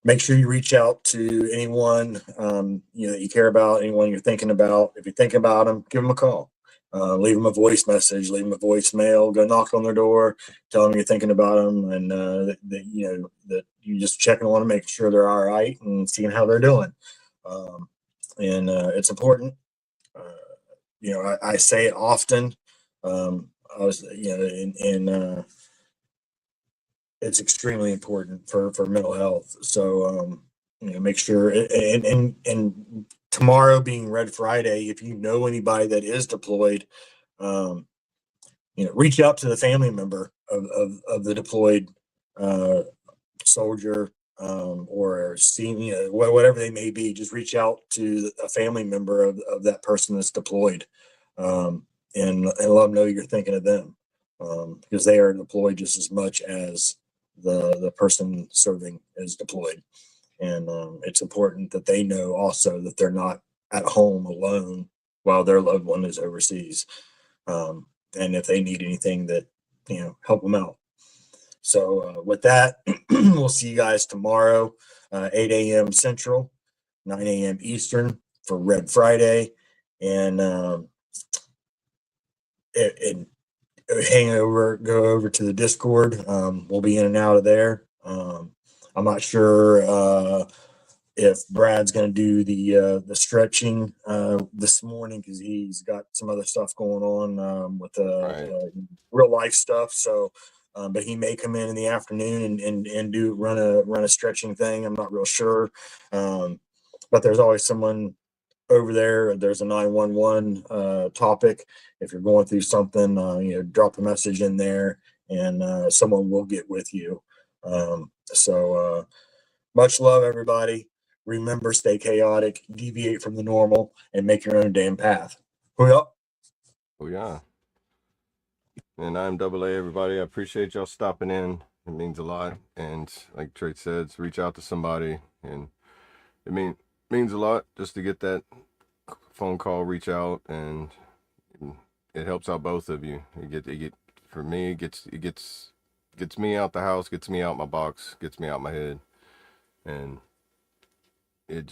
make sure you reach out to anyone that you care about, anyone you're thinking about. If you think about them, give them a call. Leave them a voice message, leave them a voicemail, go knock on their door, tell them you're thinking about them, and that you just checking on them, making sure they're all right, and seeing how they're doing. And it's important. I say it often. I was, and it's extremely important for mental health. So make sure, and tomorrow being Red Friday, if you know anybody that is deployed, reach out to the family member of the deployed soldier, or senior, whatever they may be. Just reach out to a family member of that person that's deployed, and let them know you're thinking of them, because they are deployed just as much as the person serving is deployed. And it's important that they know also that they're not at home alone while their loved one is overseas. And if they need anything, that help them out. So with that, we'll see you guys tomorrow, 8 a.m. Central, 9 a.m. Eastern for Red Friday, and go over to the Discord. We'll be in and out of there. I'm not sure if Brad's going to do the stretching this morning, because he's got some other stuff going on with real life stuff. So, but he may come in the afternoon and do run a stretching thing. I'm not real sure, but there's always someone over there. There's a 911 topic. If you're going through something, drop a message in there, and someone will get with you. So much love, everybody. Remember, stay chaotic, deviate from the normal, and make your own damn path.
Oh yeah. And I'm AA, everybody. I appreciate y'all stopping in. It means a lot. And like Trey said, reach out to somebody, and it means a lot just to get that phone call, reach out, and it helps out both of you. For me, it gets me out the house, gets me out my box, gets me out my head, and it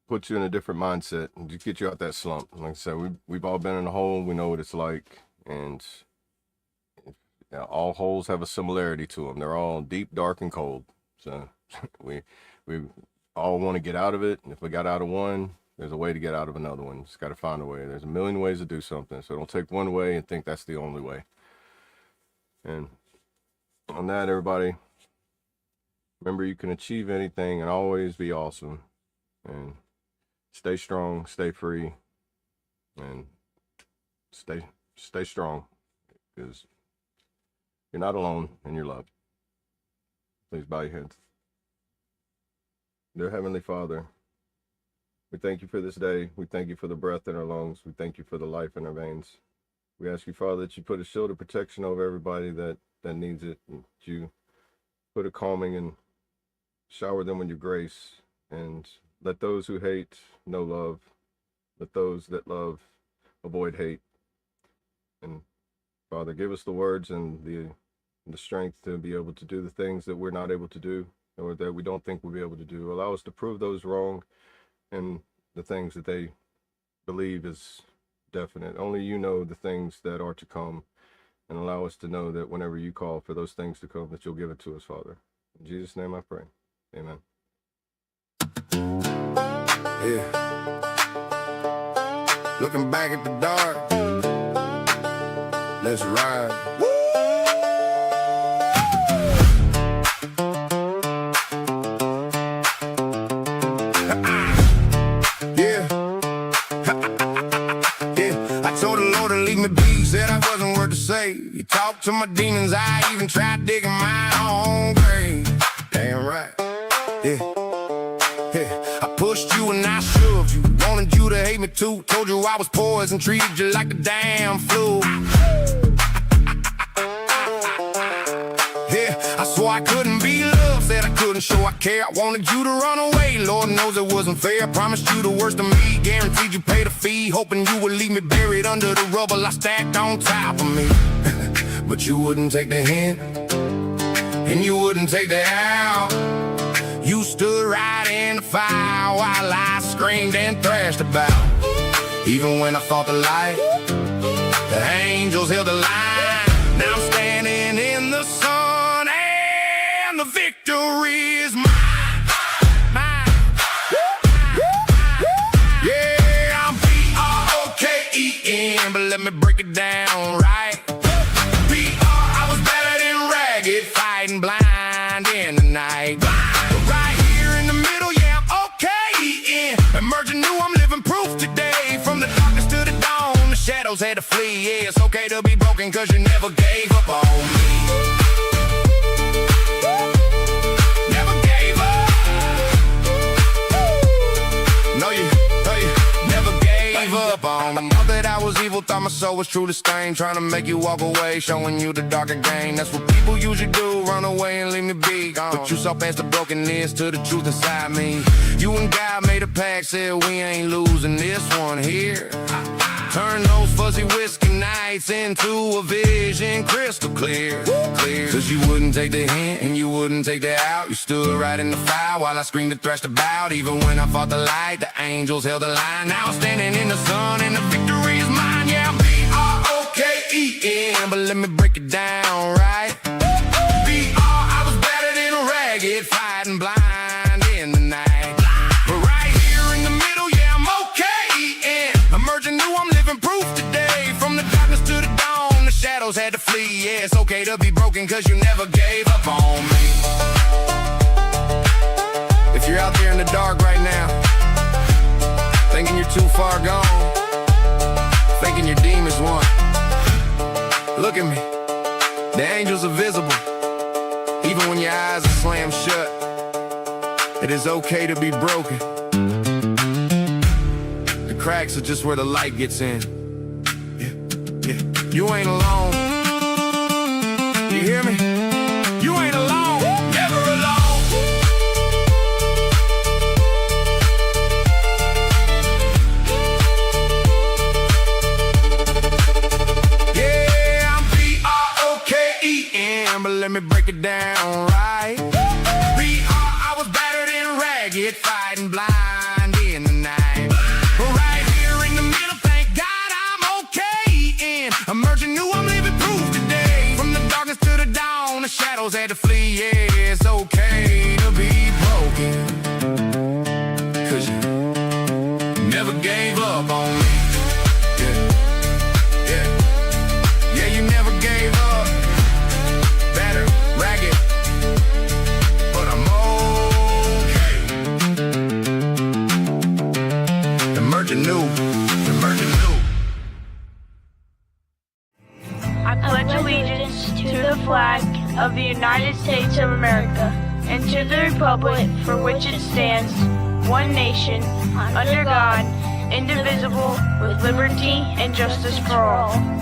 puts you in a different mindset and just get you out that slump. Like I said, we've all been in a hole. We know what it's like, and all holes have a similarity to them. They're all deep, dark, and cold. So we all want to get out of it, and if we got out of one, there's a way to get out of another one. Just got to find a way. There's a million ways to do something, so don't take one way and think that's the only way. And on that, everybody, remember, you can achieve anything and always be awesome. And stay strong, stay free, and stay strong, because you're not alone and you're loved. Please bow your heads. Dear Heavenly Father, we thank you for this day. We thank you for the breath in our lungs. We thank you for the life in our veins. We ask you, Father, that you put a shield of protection over everybody that needs it, and that you put a calming and shower them with your grace, and let those who hate know love. Let those that love avoid hate. And Father, give us the words and the strength to be able to do the things that we're not able to do, or that we don't think we'll be able to do. Allow us to prove those wrong, and the things that they believe is definite. Only you know the things that are to come, and allow us to know that whenever you call for those things to come, that you'll give it to us, Father. In Jesus' name I pray. Amen.
Yeah. Looking back at the dark, let's ride. Yeah. Yeah. I told the Lord to leave me be, said I wasn't worth to say. You talked to my demons, I even tried digging my own grave. Damn right. Yeah. Yeah. I pushed you and I shoved you, wanted you to hate me too. Told you I was poison, treated you like the damn flu. Yeah, I swore I couldn't be loved, said I couldn't show I care. I wanted you to run away, Lord knows it wasn't fair. Promised you the worst of me, guaranteed you paid a fee, hoping you would leave me buried under the rubble I stacked on top of me. But you wouldn't take the hint, and you wouldn't take the out. You stood right in the fire while I screamed and thrashed about. Even when I fought the light, the angels held the line. Now I'm standing in the sun and the victory is mine. Mine. Yeah, I'm B-R-O-K-E-N, but let me break it down right. B-R, I was better than ragged, fighting blind in the night. Emerging new, I'm living proof today. From the darkness to the dawn, the shadows had to flee. Yeah, it's okay to be broken, cause you never gave up on me. Never gave up. No, you never gave up on me. Thought that I was evil, thought my soul was truly stained, trying to make you walk away, showing you the darker game. That's what people usually do, run away and leave me be gone. But you saw past the brokenness to the truth inside me. You and God made a pact, said we ain't losing this one here. Turn those fuzzy whiskey nights into a vision crystal clear. Cause you wouldn't take the hint and you wouldn't take the out. You stood right in the fire while I screamed and thrashed about. Even when I fought the light, the angels held the line. Now I'm standing in the sun and the victory is mine. Yeah, I'm B-R-O-K-E-N, but let me break it down right. B-R, I was better than ragged, fighting blind in the night. But right here in the middle, yeah, I'm okay. Emerging new, I'm living proof today. From the darkness to the dawn, the shadows had to flee. Yeah, it's okay to be broken, cause you never gave up on me. If you're out there in the dark right now, thinking you're too far gone, thinking your demons won, look at me, the angels are visible. Even when your eyes are slammed shut, it is okay to be broken. The cracks are just where the light gets in. Yeah, yeah. You ain't alone. You hear me? You ain't alone. Never alone. Yeah, I'm B-R-O-K-E-N, but let me break it down right. B-R, I was battered and ragged, fighting blind in the night. But right here in the middle, thank God I'm okay. Emerging new, I'm living proof today. From the darkness to the dawn, the shadows had to flee. Yeah, it's okay to be broken, cause you never gave up on me. Yeah, yeah, yeah, you never gave up. Battered, ragged, but I'm okay. Emerging new, emerging new.
pledge allegiance to the flag of the United States of America and to the republic for which it stands, one nation, under God, indivisible, with liberty and justice for all.